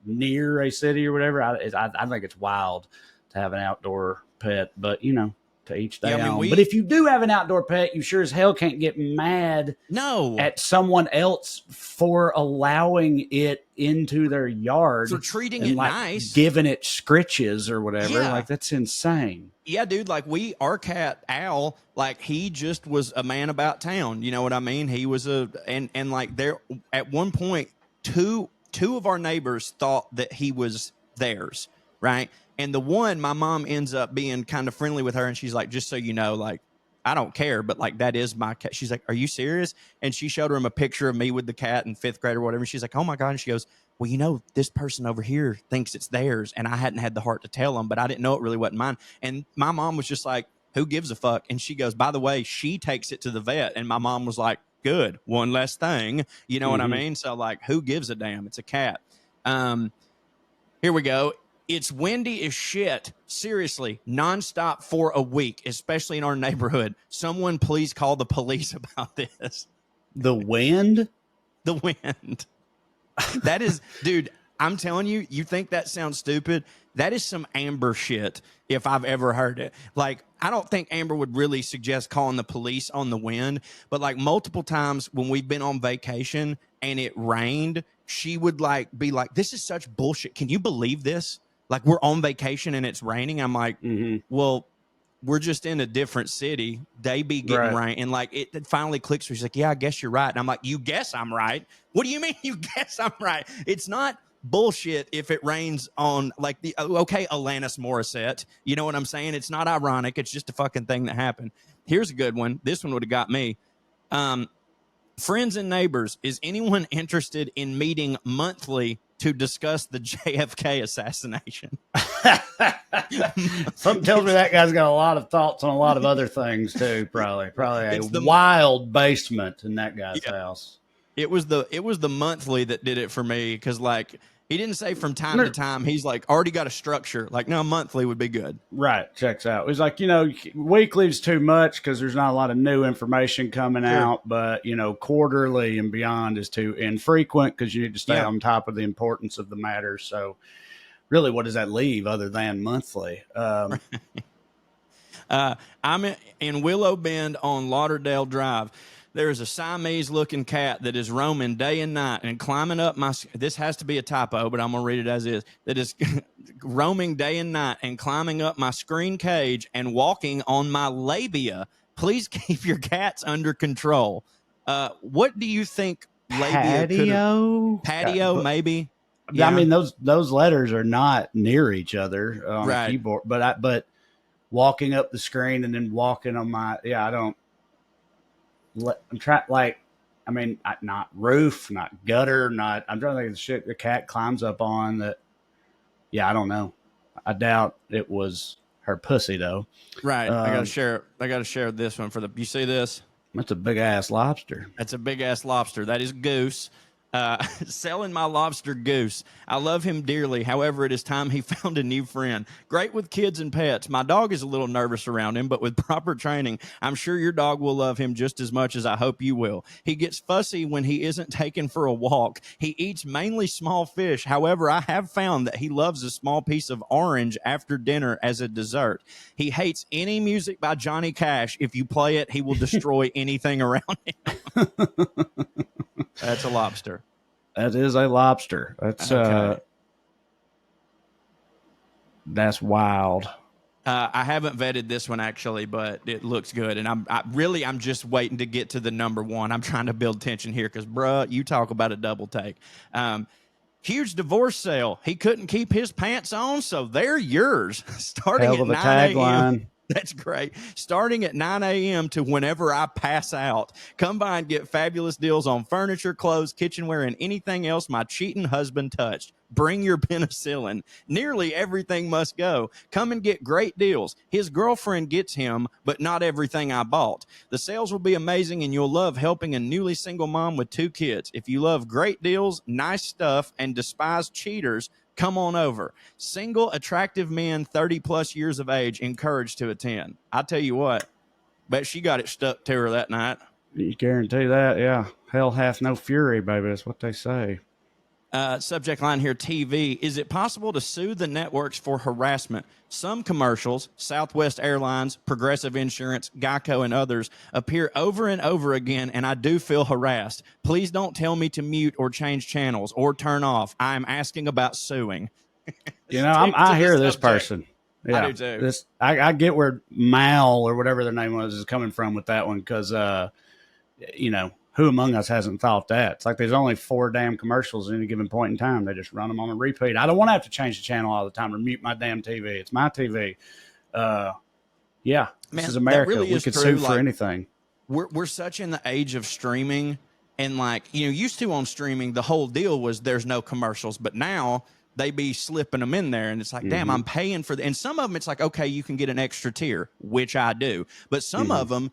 near a city or whatever, I think it's wild to have an outdoor pet, but to each their own. But if you do have an outdoor pet, you sure as hell can't get mad at someone else for allowing it into their yard, for treating and it like nice, giving it scritches or whatever. Yeah. Like, that's insane. Yeah, dude, like our cat Al, like he just was a man about town. You know what I mean? He was and like there at one point, two of our neighbors thought that he was theirs, right? And the one, my mom ends up being kind of friendly with her, and she's like, just so you know, like, I don't care, but like that is my cat. She's like, are you serious? And she showed him a picture of me with the cat in 5th grade or whatever. And she's like, oh my God. And she goes, well, this person over here thinks it's theirs. And I hadn't had the heart to tell them, but I didn't know it really wasn't mine. And my mom was just like, who gives a fuck? And she goes, by the way, she takes it to the vet. And my mom was like, good, one less thing. You know what I mean? So like, who gives a damn? It's a cat. Here we go. It's windy as shit. Seriously, nonstop for a week, especially in our neighborhood. Someone please call the police about this. The wind? The wind. That is, dude, I'm telling you, you think that sounds stupid? That is some Amber shit if I've ever heard it. Like, I don't think Amber would really suggest calling the police on the wind, but like multiple times when we've been on vacation and it rained, she would like be like, this is such bullshit. Can you believe this? Like, we're on vacation and it's raining. I'm like, well, we're just in a different city. They be getting rain. And like, it finally clicks. She's like, yeah, I guess you're right. And I'm like, you guess I'm right? What do you mean you guess I'm right? It's not bullshit if it rains on like Alanis Morissette. You know what I'm saying? It's not ironic. It's just a fucking thing that happened. Here's a good one. This one would have got me. Friends and neighbors, is anyone interested in meeting monthly to discuss the JFK assassination? Something tells me that guy's got a lot of thoughts on a lot of other things too. Probably It's the- wild basement in that guy's house. It was the monthly that did it for me, because like he didn't say from time to time. He's like already got a structure. Like, no, monthly would be good. Right, checks out. He's like, weekly's too much because there's not a lot of new information coming out, but quarterly and beyond is too infrequent because you need to stay on top of the importance of the matter. So, really, what does that leave other than monthly? I'm in Willow Bend on Lauderdale Drive. There is a Siamese-looking cat that is roaming day and night and climbing up my. This has to be a typo, but I'm gonna read it as is. That is roaming day and night and climbing up my screen cage and walking on my labia. Please keep your cats under control. What do you think? Labia patio, maybe. Yeah. I mean, those letters are not near each other on a keyboard, but walking up the screen and then walking on my I don't. I'm trying not roof, not gutter, I'm trying to think of the shit the cat climbs up on that. Yeah, I don't know. I doubt it was her pussy though. Right. I gotta share this one you see this? That's a big ass lobster. That's a big ass lobster. That is Goose. Selling my lobster Goose. I love him dearly. However, it is time he found a new friend. Great with kids and pets. My dog is a little nervous around him, but with proper training, I'm sure your dog will love him just as much as I hope you will. He gets fussy when he isn't taken for a walk. He eats mainly small fish. However, I have found that he loves a small piece of orange after dinner as a dessert. He hates any music by Johnny Cash. If you play it, he will destroy anything around him. That's a lobster. That is a lobster. That's okay. That's wild. I haven't vetted this one actually, but it looks good. And I'm just waiting to get to the number one. I'm trying to build tension here because, bruh, you talk about a double take. Huge divorce sale. He couldn't keep his pants on, so they're yours. Starting Hell of at a 9 a.m. tagline. That's great. Starting at 9 a.m. to whenever I pass out. Come by and get fabulous deals on furniture, clothes, kitchenware, and anything else my cheating husband touched. Bring your penicillin. Nearly everything must go. Come and get great deals. His girlfriend gets him, but not everything I bought. The sales will be amazing, and you'll love helping a newly single mom with 2 kids. If you love great deals, nice stuff, and despise cheaters, come on over. Single, attractive men, 30-plus years of age, encouraged to attend. I tell you what, bet she got it stuck to her that night. You guarantee that, yeah. Hell hath no fury, baby. That's what they say. Subject line here, TV. Is it possible to sue the networks for harassment? Some commercials, Southwest Airlines, Progressive Insurance, Geico, and others, appear over and over again, and I do feel harassed. Please don't tell me to mute or change channels or turn off. I am asking about suing. I hear this person. Yeah, I do too. I get where Mal or whatever their name was is coming from with that one because, who among us hasn't thought that? It's like there's only 4 damn commercials at any given point in time. They just run them on a repeat. I don't want to have to change the channel all the time or mute my damn TV. It's my TV. This is America. Really we could sue for anything. We're such in the age of streaming, and used to on streaming, the whole deal was there's no commercials, but now they be slipping them in there, and it's like, damn, I'm paying for and some of them it's like, okay, you can get an extra tier, which I do, but some of them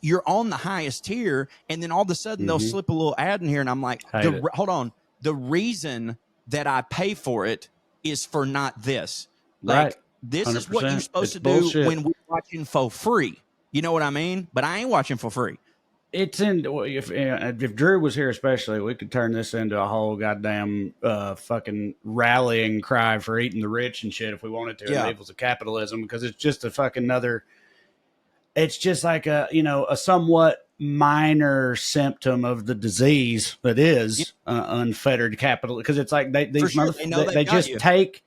you're on the highest tier, and then all of a sudden they'll slip a little ad in here, and I'm like, hold on, the reason that I pay for it is for not this. Like, this 100%. Is what you're supposed to do when we're watching for free. You know what I mean? But I ain't watching for free. It's if Drew was here, especially, we could turn this into a whole goddamn fucking rallying cry for eating the rich and shit if we wanted to. Yeah. The evils of capitalism, because it's just a fucking another. It's just like a somewhat minor symptom of the disease that is unfettered capital. Because it's like they just take.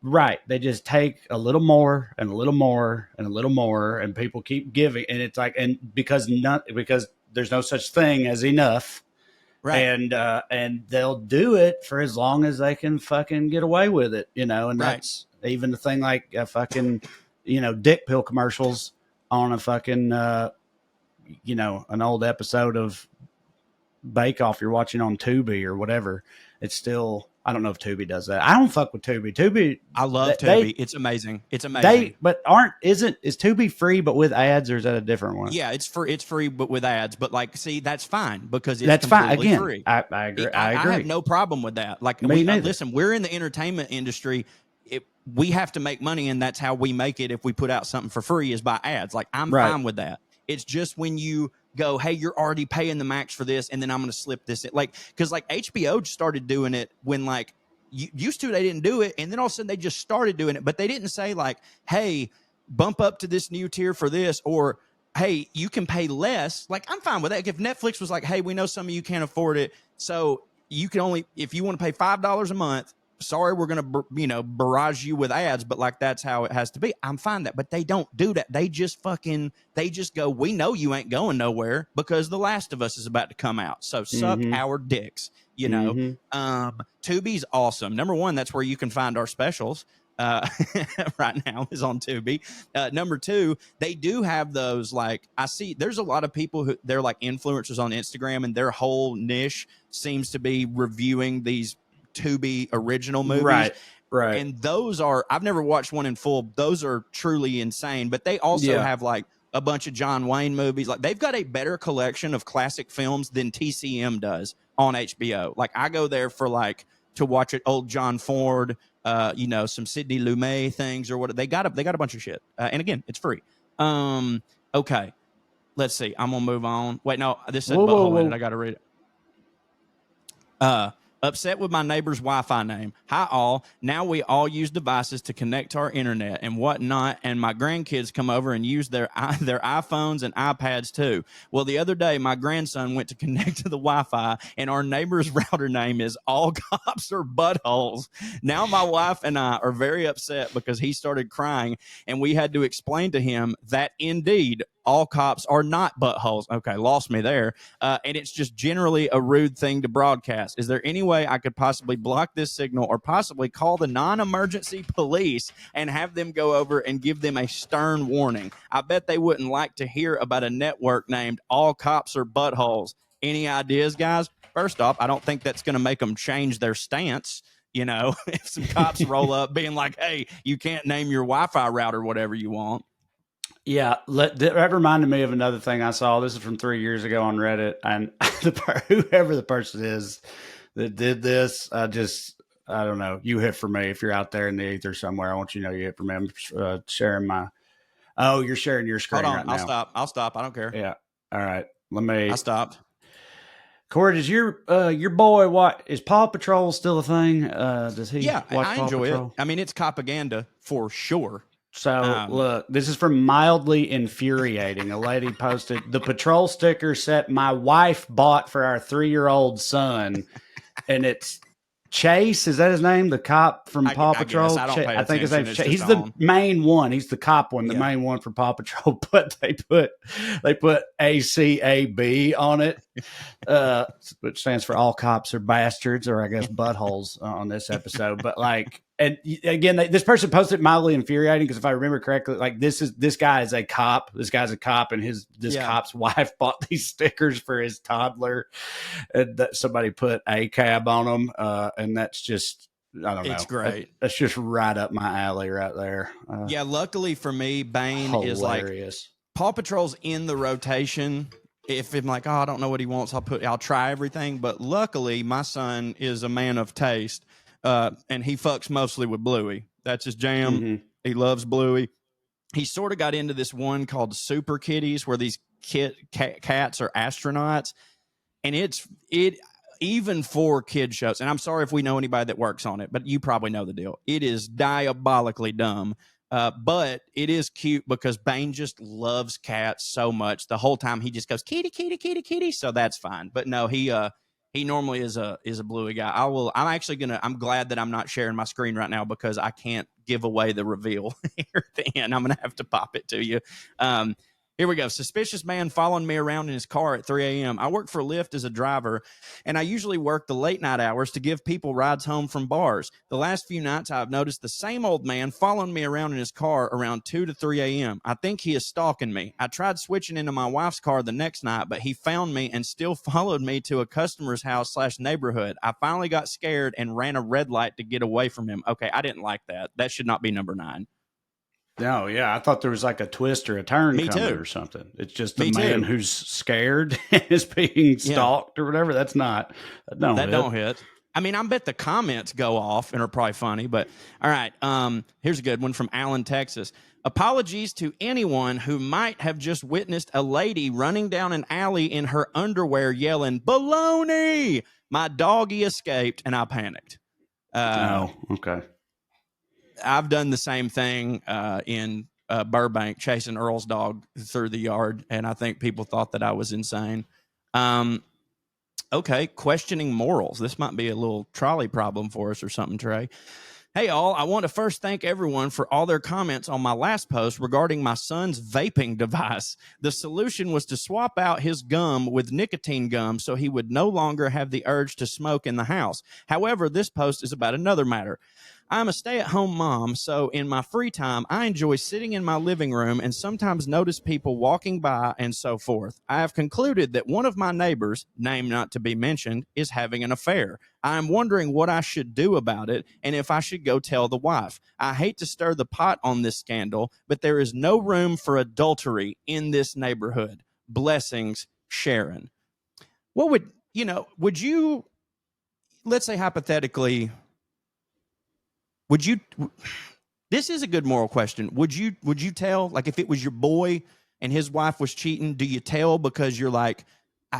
Right. They just take a little more and a little more and a little more, and people keep giving. And it's like, and because there's no such thing as enough. Right. And they'll do it for as long as they can fucking get away with it, and that's even the thing like fucking, dick pill commercials on a fucking, an old episode of Bake Off you're watching on Tubi or whatever, it's still, I don't know if Tubi does that. I don't fuck with Tubi. Tubi, I love Tubi. It's amazing. It's amazing. Is Tubi free but with ads, or is that a different one? Yeah, it's free but with ads. But like, see, that's fine because it's That's fine. completely Again, free. I agree. I agree. I have no problem with that. Like, Me neither. listen, we're in the entertainment industry. We have to make money, and that's how we make it. If we put out something for free, is by ads. Like, I'm fine with that. It's just when you go, hey, you're already paying the max for this, and then I'm going to slip this in. Like, because like HBO started doing it when like used to they didn't do it, and then all of a sudden they just started doing it, but they didn't say like, hey, bump up to this new tier for this, or hey, you can pay less. Like, I'm fine with that. If Netflix was like, hey, we know some of you can't afford it, so you can only, if you want to pay $5 a month, sorry, we're going to, barrage you with ads, but like, that's how it has to be. I'm fine that, but they don't do that. They just go, we know you ain't going nowhere because The Last of Us is about to come out. So suck our dicks, Tubi's awesome. Number one, that's where you can find our specials. Right now is on Tubi. Number two, they do have those, like, I see there's a lot of people who they're like influencers on Instagram, and their whole niche seems to be reviewing these Tubi original movies. Right. And those are, I've never watched one in full. Those are truly insane, but they also have like a bunch of John Wayne movies. Like, they've got a better collection of classic films than TCM does on HBO. Like, I go there for like to watch it, old John Ford, some Sidney Lumet things or what. They got a bunch of shit. And again, it's free. Okay. Let's see. I'm gonna move on. Wait, no, this said butthole in it. I gotta read it. Upset with my neighbor's Wi-Fi name. Hi, all. Now we all use devices to connect to our internet and whatnot, and my grandkids come over and use their iPhones and iPads too. Well, the other day, my grandson went to connect to the Wi-Fi, and our neighbor's router name is All Cops Are Buttholes. Now my wife and I are very upset because he started crying, and we had to explain to him that indeed all cops are not buttholes. Okay, lost me there. And it's just generally a rude thing to broadcast. Is there any way I could possibly block this signal or possibly call the non-emergency police and have them go over and give them a stern warning? I bet they wouldn't like to hear about a network named All Cops Are Buttholes. Any ideas, guys? First off, I don't think that's going to make them change their stance. If some cops roll up being like, hey, you can't name your Wi-Fi router whatever you want. Yeah, that reminded me of another thing I saw. This is from 3 years ago on Reddit, and whoever the person is that did this, I don't know. You hit for me if you're out there in the ether somewhere. I want you to know you hit for me. I'm sharing my. Oh, you're sharing your screen. Hold on, right now. I'll stop. I don't care. Yeah. All right. Let me. I stopped. Corey, does your boy is Paw Patrol still a thing? Does he? Yeah, watch I Paw enjoy Patrol? it. I mean, it's propaganda for sure. So look, this is from Mildly Infuriating. A lady posted the patrol sticker set my wife bought for our 3-year-old son, and it's Chase. Is that his name? The cop from Paw Patrol. I think his name's Chase. He's the main one. He's the cop one, the main one for Paw Patrol. But they put ACAB on it, which stands for All Cops Are Bastards, or I guess buttholes on this episode. But like. And again, this person posted Mildly Infuriating because if I remember correctly, like this guy is a cop. This guy's a cop, and this cop's wife bought these stickers for his toddler, and that somebody put ACAB on them, and that's just I don't know. It's great. That's just right up my alley right there. Yeah, luckily for me, Bane is like Paw Patrol's in the rotation. If I'm like, I don't know what he wants, I'll try everything. But luckily, my son is a man of taste. And he fucks mostly with Bluey. That's his jam. Mm-hmm. He loves Bluey. He sort of got into this one called Super Kitties, where these cats are astronauts, and it even for kid shows. And I'm sorry if we know anybody that works on it, but you probably know the deal. It is diabolically dumb, but it is cute because Bane just loves cats so much. The whole time he just goes kitty, kitty, kitty, kitty. So that's fine. But no, he normally is a Bluey guy. I'm glad that I'm not sharing my screen right now because I can't give away the reveal here at the end. I'm gonna have to pop it to you. Here we go. Suspicious man following me around in his car at 3 a.m. I work for Lyft as a driver, and I usually work the late night hours to give people rides home from bars. The last few nights, I've noticed the same old man following me around in his car around 2 to 3 a.m. I think he is stalking me. I tried switching into my wife's car the next night, but he found me and still followed me to a customer's house / neighborhood. I finally got scared and ran a red light to get away from him. Okay, I didn't like that. That should not be number 9. No, yeah, I thought there was like a twist or a turn Me coming too. or something. It's just a Me man too. who's scared and is being stalked or whatever. That's not that don't hit. I mean, I bet the comments go off and are probably funny, but all right. Here's a good one from Allen, Texas. Apologies to anyone who might have just witnessed a lady running down an alley in her underwear yelling, "Baloney!" My doggy escaped and I panicked. Oh, okay. I've done the same thing in Burbank, chasing Earl's dog through the yard, and I think people thought that I was insane. Okay, questioning morals. This might be a little trolley problem for us or something, Trae. Hey, all, I want to first thank everyone for all their comments on my last post regarding my son's vaping device. The solution was to swap out his gum with nicotine gum so he would no longer have the urge to smoke in the house. However, this post is about another matter. I'm a stay-at-home mom, so in my free time, I enjoy sitting in my living room and sometimes notice people walking by and so forth. I have concluded that one of my neighbors, name not to be mentioned, is having an affair. I am wondering what I should do about it and if I should go tell the wife. I hate to stir the pot on this scandal, but there is no room for adultery in this neighborhood. Blessings, Sharon. What would you, let's say hypothetically, this is a good moral question. Would you tell, like if it was your boy and his wife was cheating, do you tell because you're like,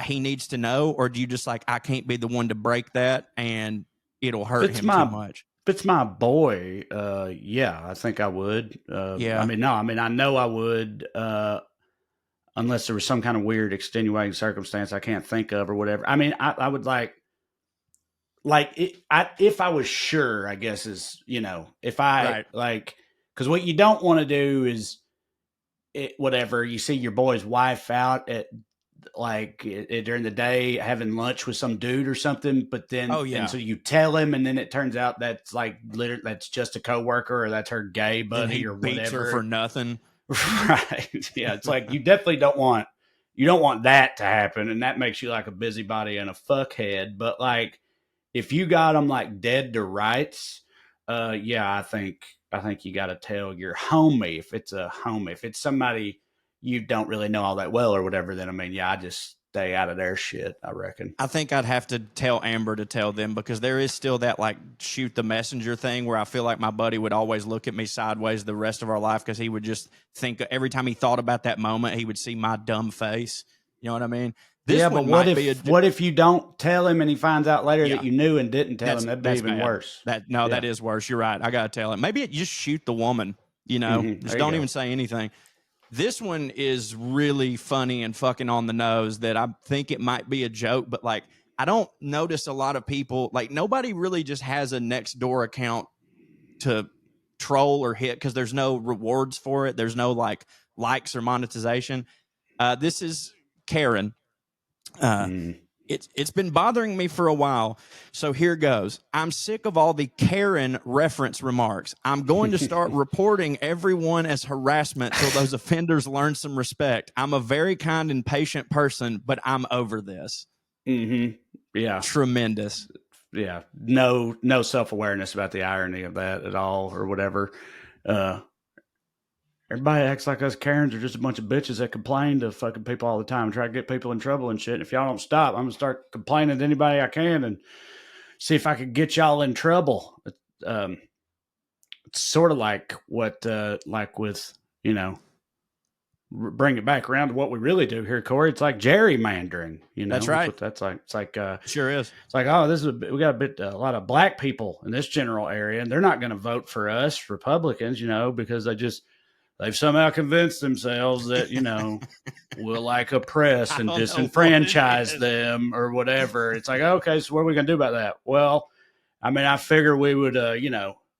he needs to know? Or do you just like, I can't be the one to break that and it'll hurt him too much? If it's my boy, yeah, I think I would. Yeah. I know I would, unless there was some kind of weird extenuating circumstance I can't think of or whatever. I mean, I would if I was sure, I guess is, if I because what you don't want to do is whatever you see your boy's wife out at during the day having lunch with some dude or something, but then, and so you tell him and then it turns out that's literally, that's just a coworker or that's her gay buddy or whatever. Beats her for nothing. Right. Yeah. It's like, you definitely don't want that to happen. And that makes you like a busybody and a fuckhead. But if you got them dead to rights, yeah, I think you got to tell your homie if it's a homie. If it's somebody you don't really know all that well or whatever, then I just stay out of their shit, I reckon. I think I'd have to tell Amber to tell them because there is still that shoot the messenger thing where I feel like my buddy would always look at me sideways the rest of our life because he would just think every time he thought about that moment, he would see my dumb face. You know what I mean? But what if you don't tell him and he finds out later that you knew and didn't tell him? That'd be even worse. That is worse. You're right. I got to tell him. Maybe just shoot the woman, just don't even say anything. This one is really funny and fucking on the nose that I think it might be a joke, but I don't notice a lot of people, nobody really just has a NextDoor account to troll or hit because there's no rewards for it. There's no likes or monetization. This is Karen. It's been bothering me for a while, so here goes. I'm sick of all the Karen reference remarks. I'm going to start reporting everyone as harassment till those offenders learn some respect. I'm a very kind and patient person, but I'm over this. Mm-hmm. Yeah. Tremendous. Yeah. No self-awareness about the irony of that at all or whatever. Everybody acts like us Karens are just a bunch of bitches that complain to fucking people all the time and try to get people in trouble and shit. And if y'all don't stop, I'm going to start complaining to anybody I can and see if I can get y'all in trouble. It's sort of like what, with, bring it back around to what we really do here, Corey. It's like gerrymandering, That's right. That's what that's like. It's like, sure is. It's like, oh, we got a lot of black people in this general area and they're not going to vote for us Republicans, because they've somehow convinced themselves that, we'll oppress and disenfranchise them or whatever. It's like, okay, so what are we going to do about that? Well, I figure we would,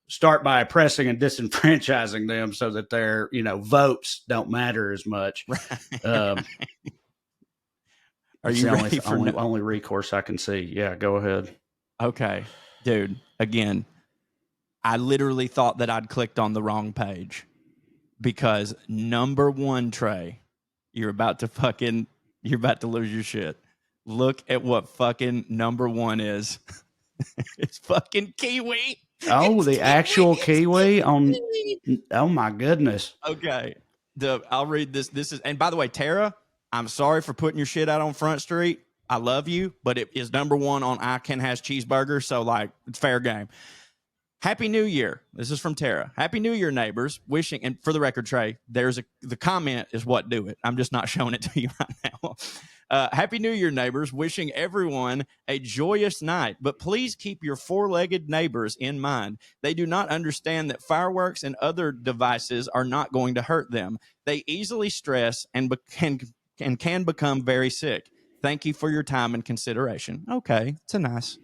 start by oppressing and disenfranchising them so that their, votes don't matter as much. Are It's you the ready for only recourse I can see. Yeah, go ahead. Okay, dude. Again, I literally thought that I'd clicked on the wrong page because number one, Trae, you're about to lose your shit. Look at what fucking number one is. It's fucking kiwi. Oh, It's the kiwi. actual It's kiwi on. kiwi. Oh my goodness. Okay. I'll read this. This is, and by the way, Tara, I'm sorry for putting your shit out on Front Street. I love you, but it is number one on I Can Has Cheeseburger. So, like, it's fair game. Happy New Year. This is from Tara. Happy New Year, neighbors. Wishing, and for the record, Trae, the comment is what do it. I'm just not showing it to you right now. Happy New Year, neighbors. Wishing everyone a joyous night, but please keep your four-legged neighbors in mind. They do not understand that fireworks and other devices are not going to hurt them. They easily stress and can become very sick. Thank you for your time and consideration. Okay, it's a nice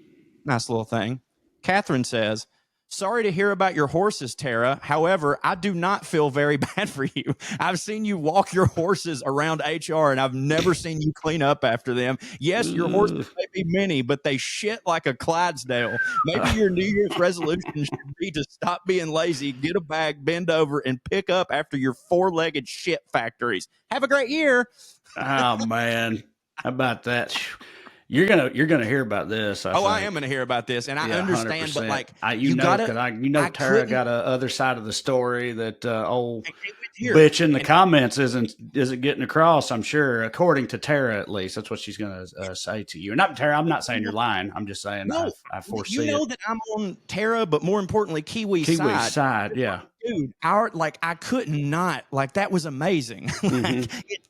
little thing. Catherine says, sorry to hear about your horses, Tara. However, I do not feel very bad for you. I've seen you walk your horses around HR, and I've never seen you clean up after them. Yes, your horses may be many, but they shit like a Clydesdale. Maybe your New Year's resolution should be to stop being lazy, get a bag, bend over, and pick up after your four-legged shit factories. Have a great year. Oh man, how about that? You're gonna hear about this. I am gonna hear about this, and I understand, 100%. but like Tara got a other side of the story that old bitch in the comments isn't getting across. I'm sure, according to Tara, at least that's what she's gonna say to you. Not Tara. I'm not saying you're lying. I'm just saying I foresee it. That I'm on Tara, but more importantly, Kiwi's side. Yeah. Dude, I couldn't not, like, that was amazing.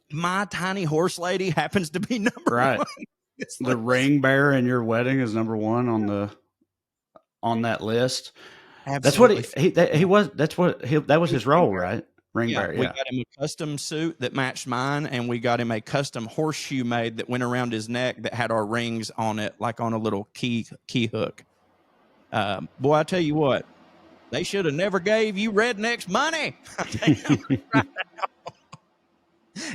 My tiny horse lady happens to be number one. The ring bearer in your wedding is number one on that list. Absolutely. That was his role, right? Ring bearer. We got him a custom suit that matched mine, and we got him a custom horseshoe made that went around his neck that had our rings on it, like on a little key hook. Boy, I tell you what, they should have never gave you rednecks money.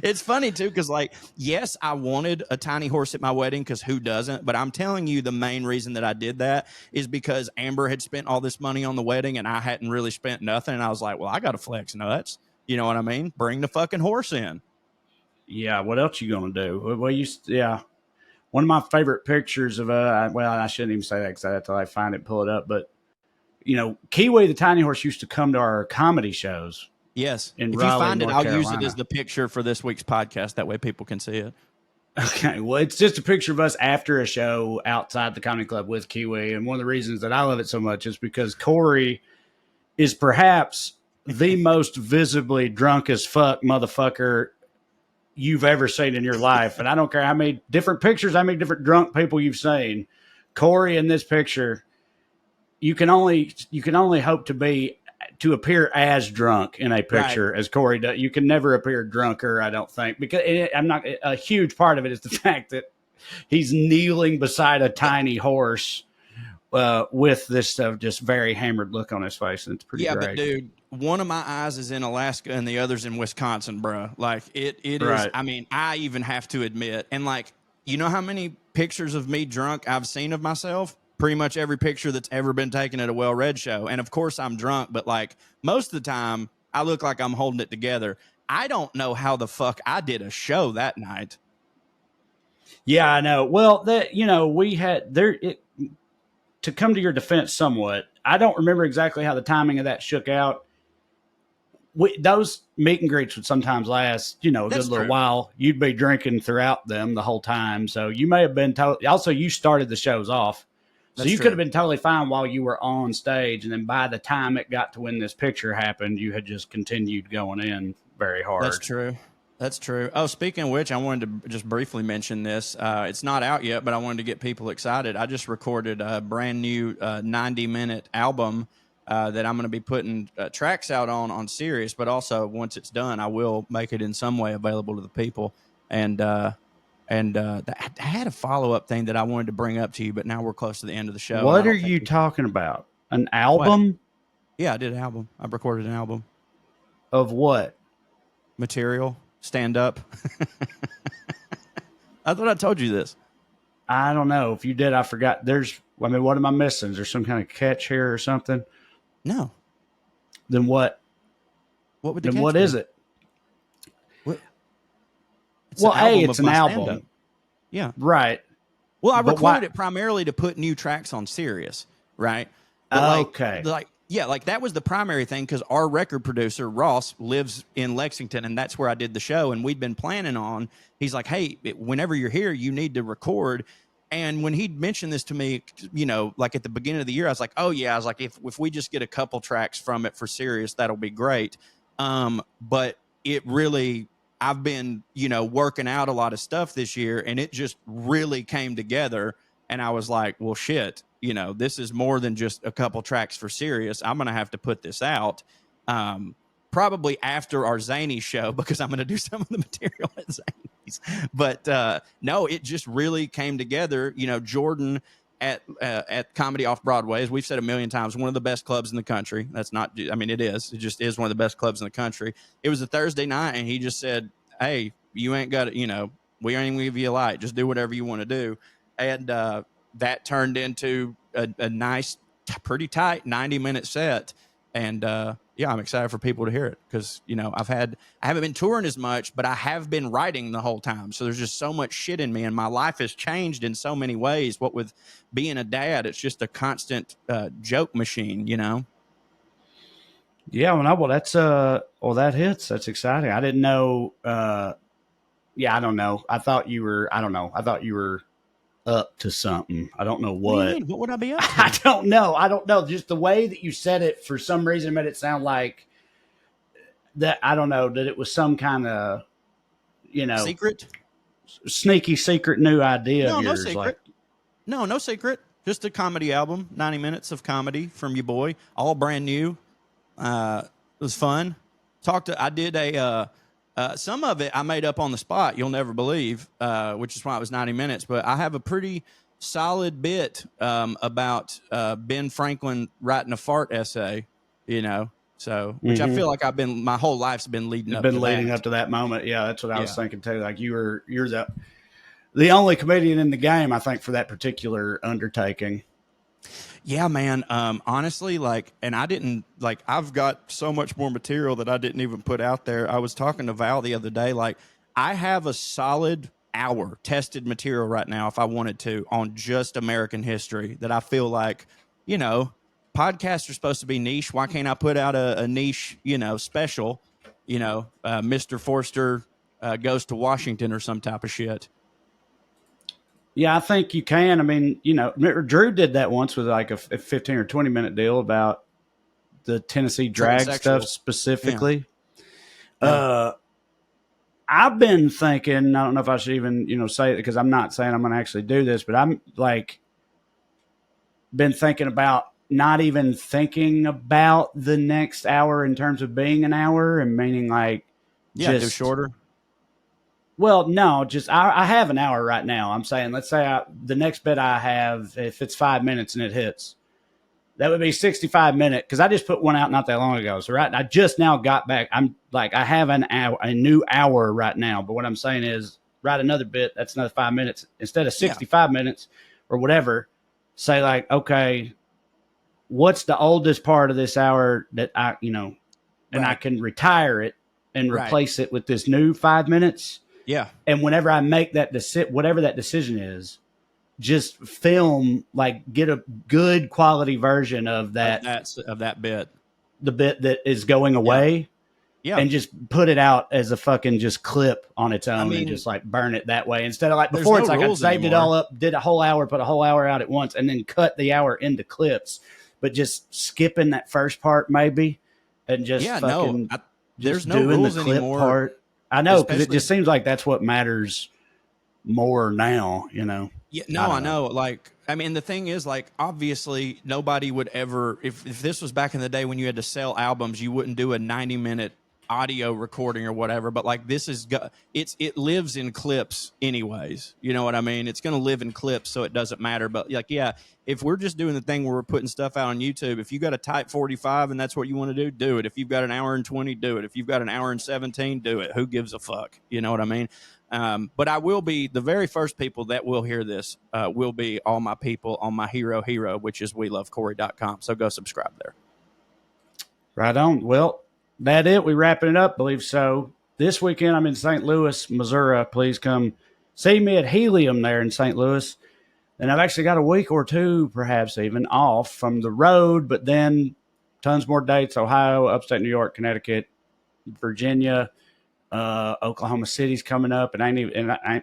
It's funny too, because like, yes, I wanted a tiny horse at my wedding, because who doesn't? But I'm telling you, the main reason that I did that is because Amber had spent all this money on the wedding and I hadn't really spent nothing. And I was like, well, I got to flex nuts. You know what I mean? Bring the fucking horse in. Yeah. What else you gonna do? Well, one of my favorite pictures of I shouldn't even say that because I have to find it, pull it up. But Kiwi the tiny horse used to come to our comedy shows. Yes. If you find it, I'll use it as the picture for this week's podcast. That way people can see it. Okay. Well, it's just a picture of us after a show outside the comedy club with Kiwi. And one of the reasons that I love it so much is because Corey is perhaps the most visibly drunk as fuck motherfucker you've ever seen in your life. And I don't care how many different pictures, how many different drunk people you've seen. Corey in this picture, you can only hope to appear as drunk in a picture as Corey does. You can never appear drunker, I don't think, because a huge part of it is the fact that he's kneeling beside a tiny horse with this just very hammered look on his face. And it's pretty great. But dude, one of my eyes is in Alaska and the other's in Wisconsin, bro. Like it is. I mean, I even have to admit, and like, you know how many pictures of me drunk I've seen of myself? Pretty much every picture that's ever been taken at a WellRED show. And of course I'm drunk, but like most of the time I look like I'm holding it together. I don't know how the fuck I did a show that night. Yeah, I know. Well, we had to come to your defense somewhat. I don't remember exactly how the timing of that shook out. Those meet and greets would sometimes last, a good little while. You'd be drinking throughout them the whole time. So you may have been also you started the shows off. So you could have been totally fine while you were on stage, and then by the time it got to when this picture happened, you had just continued going in very hard. That's true. Oh, speaking of which, I wanted to just briefly mention this. It's not out yet, but I wanted to get people excited. I just recorded a brand new 90-minute album that I'm going to be putting tracks out on Sirius, but also once it's done, I will make it in some way available to the people. And I had a follow-up thing that I wanted to bring up to you, but now we're close to the end of the show. What are you talking about? An album? What? Yeah, I did an album. I recorded an album. Of what? Material, stand up. I thought I told you this. I don't know. If you did, I forgot. What am I missing? Is there some kind of catch here or something? No. Then what? What would the Then catch what be? is it? It's Well, an album it's of an my album. stand-up. Yeah. Right. Well, I But recorded it primarily to put new tracks on Sirius, right? But Okay. like that was the primary thing because our record producer Ross lives in Lexington, and that's where I did the show. And we'd been planning on. He's like, "Hey, whenever you're here, you need to record." And when he'd mentioned this to me, like at the beginning of the year, I was like, "Oh yeah," I was like, "If we just get a couple tracks from it for Sirius, that'll be great." But it really. I've been, working out a lot of stuff this year, and it just really came together. And I was like, well, shit, this is more than just a couple tracks for Sirius. I'm going to have to put this out probably after our Zany show because I'm going to do some of the material at Zany's. But no, it just really came together. Jordan at Comedy Off Broadway, as we've said a million times, one of the best clubs in the country. That's not, I mean, it is. It just is one of the best clubs in the country. It was a Thursday night, and he just said, hey, you ain't got it, we ain't gonna give you a light. Just do whatever you want to do. And that turned into a nice, pretty tight 90-minute set. And yeah, I'm excited for people to hear it because, I haven't been touring as much, but I have been writing the whole time. So there's just so much shit in me, and my life has changed in so many ways. What with being a dad, it's just a constant joke machine, Yeah, that hits. That's exciting. I didn't know. Yeah, I don't know. I thought you were up to something. I don't know what. What do you mean? What would I be up to? I don't know. Just the way that you said it, for some reason, made it sound like that. I don't know, that it was some kind of, Secret? sneaky secret new idea No, of no yours. secret. No secret. Just a comedy album, 90 minutes of comedy from your boy, all brand new. It was fun. I did some of it I made up on the spot. You'll never believe, which is why it was 90 minutes. But I have a pretty solid bit about Ben Franklin writing a fart essay, so which I feel like my whole life's been leading up to that moment. Yeah, that's what I was thinking too. Like you're the only comedian in the game, I think, for that particular undertaking. Yeah, man. Honestly, and I've got so much more material that I didn't even put out there. I was talking to Val the other day. I have a solid hour tested material right now, if I wanted to, on just American history that I feel like, podcasts are supposed to be niche. Why can't I put out a niche, special, Mr. Forster goes to Washington or some type of shit. Yeah, I think you can. I mean, Drew did that once with like a 15 or 20 minute deal about the Tennessee drag stuff specifically. Yeah. I've been thinking, I don't know if I should even, say it because I'm not saying I'm going to actually do this, but I'm been thinking about not even thinking about the next hour in terms of being an hour, and meaning do shorter. Well, no, I have an hour right now. I'm saying, let's say the next bit I have, if it's 5 minutes and it hits, that would be 65 minutes. Because I just put one out not that long ago. So I just now got back. I have a new hour right now. But what I'm saying is, write another bit. That's another 5 minutes instead of 65 minutes or whatever. Say okay, what's the oldest part of this hour that and I can retire it and replace it with this new 5 minutes. Yeah. And whenever I make whatever that decision is, just film, get a good quality version of that bit, the bit that is going away. Yeah. And just put it out as a fucking just clip on its own, and just burn it that way. Instead of before, it's I saved it all up, did a whole hour, put a whole hour out at once, and then cut the hour into clips, but just skipping that first part maybe, and just there's no doing rules the clip anymore. Part. I know, because it just seems like that's what matters more now, Yeah, I know. The thing is, obviously nobody would ever, if this was back in the day when you had to sell albums, you wouldn't do a 90-minute audio recording or whatever, but like this is it lives in clips anyways. You know what I mean? It's going to live in clips, so it doesn't matter. But like, yeah, if we're just doing the thing where we're putting stuff out on YouTube, if you got a tight 45 and that's what you want to do it. If you've got an hour and 20, do it. If you've got an hour and 17, do it. Who gives a fuck? You know what I mean? But I will be the very first people that will hear this will be all my people on my hero, which is WeLoveCorey.com. So go subscribe there. Right on. Well, that it. We wrapping it up, believe so. This weekend I'm in St. Louis, Missouri. Please come see me at Helium there in St. Louis. And I've actually got a week or two, perhaps even, off from the road, but then tons more dates: Ohio, upstate New York, Connecticut, Virginia, Oklahoma City's coming up, and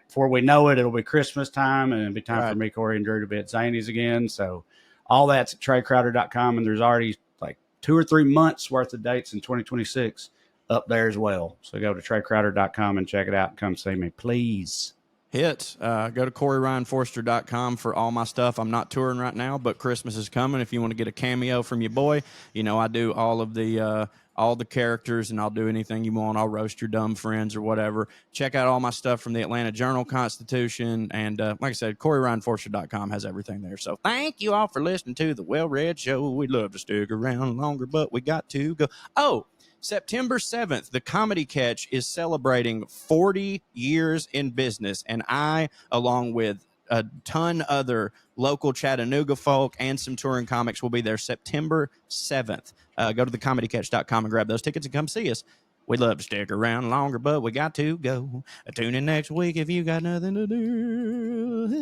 before we know it, it'll be Christmas time, and it'll be time for me, Corey, and Drew to be at Zany's again. So all that's at TraeCrowder.com, and there's already like 2 or 3 months worth of dates in 2026 up there as well. So go to TraeCrowder.com and check it out and come see me, please. Go to CoreyRyanForster.com for all my stuff. I'm not touring right now, but Christmas is coming. If you want to get a cameo from your boy, you know I do all the characters, and I'll do anything you want. I'll roast your dumb friends or whatever. Check out all my stuff from the Atlanta Journal-Constitution, and like I said, CoreyRyanForster.com has everything there. So thank you all for listening to the WellRED Show. We'd love to stick around longer, but we got to go. Oh, September 7th, the Comedy Catch is celebrating 40 years in business, and I, along with a ton other local Chattanooga folk and some touring comics, will be there September 7th. Go to thecomedycatch.com and grab those tickets and come see us. We'd love to stick around longer, but we got to go. Tune in next week if you got nothing to do.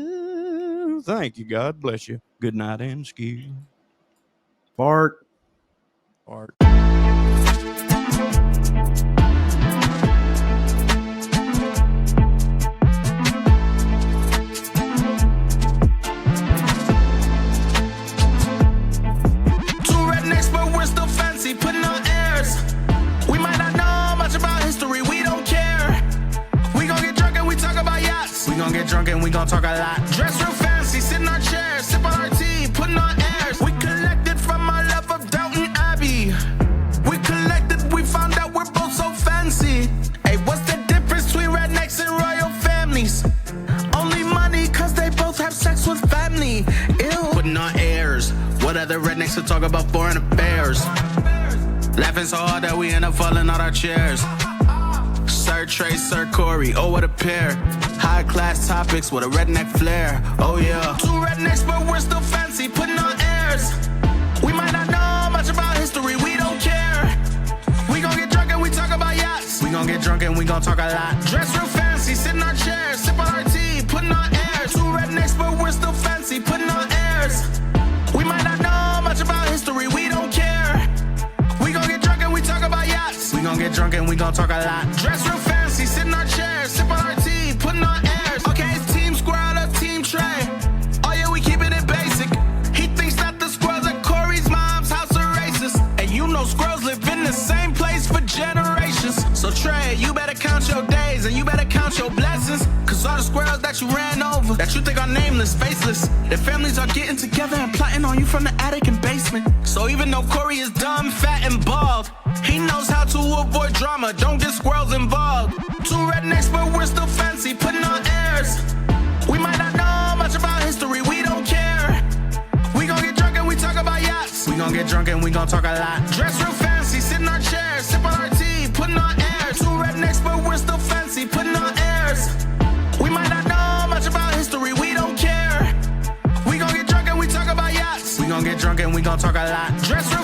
Thank you. God bless you. Good night and ski. Fart. Putting on airs. We might not know much about history, we don't care. We gon' get drunk and we talk about yachts. We gon' get drunk and we gon' talk a lot. Dress real fancy, sit in our chairs, sip on our tea, putting on airs. We collected from our love of Downton Abbey. We collected, we found out we're both so fancy. Hey, what's the difference between rednecks and royal families? Only money, cause they both have sex with family. Ew. Putting on airs. What other rednecks will talk about foreign affairs? Laughing so hard that we end up falling out our chairs. Sir Trae, Sir Corey, oh what a pair. High class topics with a redneck flair. Oh yeah. 2 rednecks but we're still fancy, putting on airs. We might not know much about history, we don't care. We gon' get drunk and we talk about yachts. We gon' get drunk and we gon' talk a lot. Dress real fancy, sit in our chairs, sip on our tea, putting on airs. 2 rednecks but we're still fancy, putting on airs. We might not know much about history, we don't care. We gon' get drunk and we talk about yachts. We gon' get drunk and we gon' talk a lot. Dress real fancy, sit in our chairs, sip on our tea, putting on airs. Okay, it's Team Squirrel or Team Trae. Oh yeah, we keeping it basic. He thinks that the squirrels at Corey's mom's house are racist. And you know squirrels live in the same place for generations. So Trae, you better count your days and you better count your blessings. Cause all the squirrels that you ran over, that you think are nameless, faceless, their families are getting together and plotting on you from the attic and basement. So even though Corey is dumb, fat, and bald, he knows how to avoid drama, don't get squirrels involved. 2 rednecks but we're still fancy, putting on airs. We might not know much about history, we don't care. We gon' get drunk and we talk about yachts. We gon' get drunk and we gon' talk a lot. Dress real fancy, sit in our chairs, sip on our tea, putting on airs. 2 rednecks but we're still fancy, putting on airs. We might not know much about history, we don't care. We gon' get drunk and we talk about yachts. We gon' get drunk and we gon' talk a lot. Dress real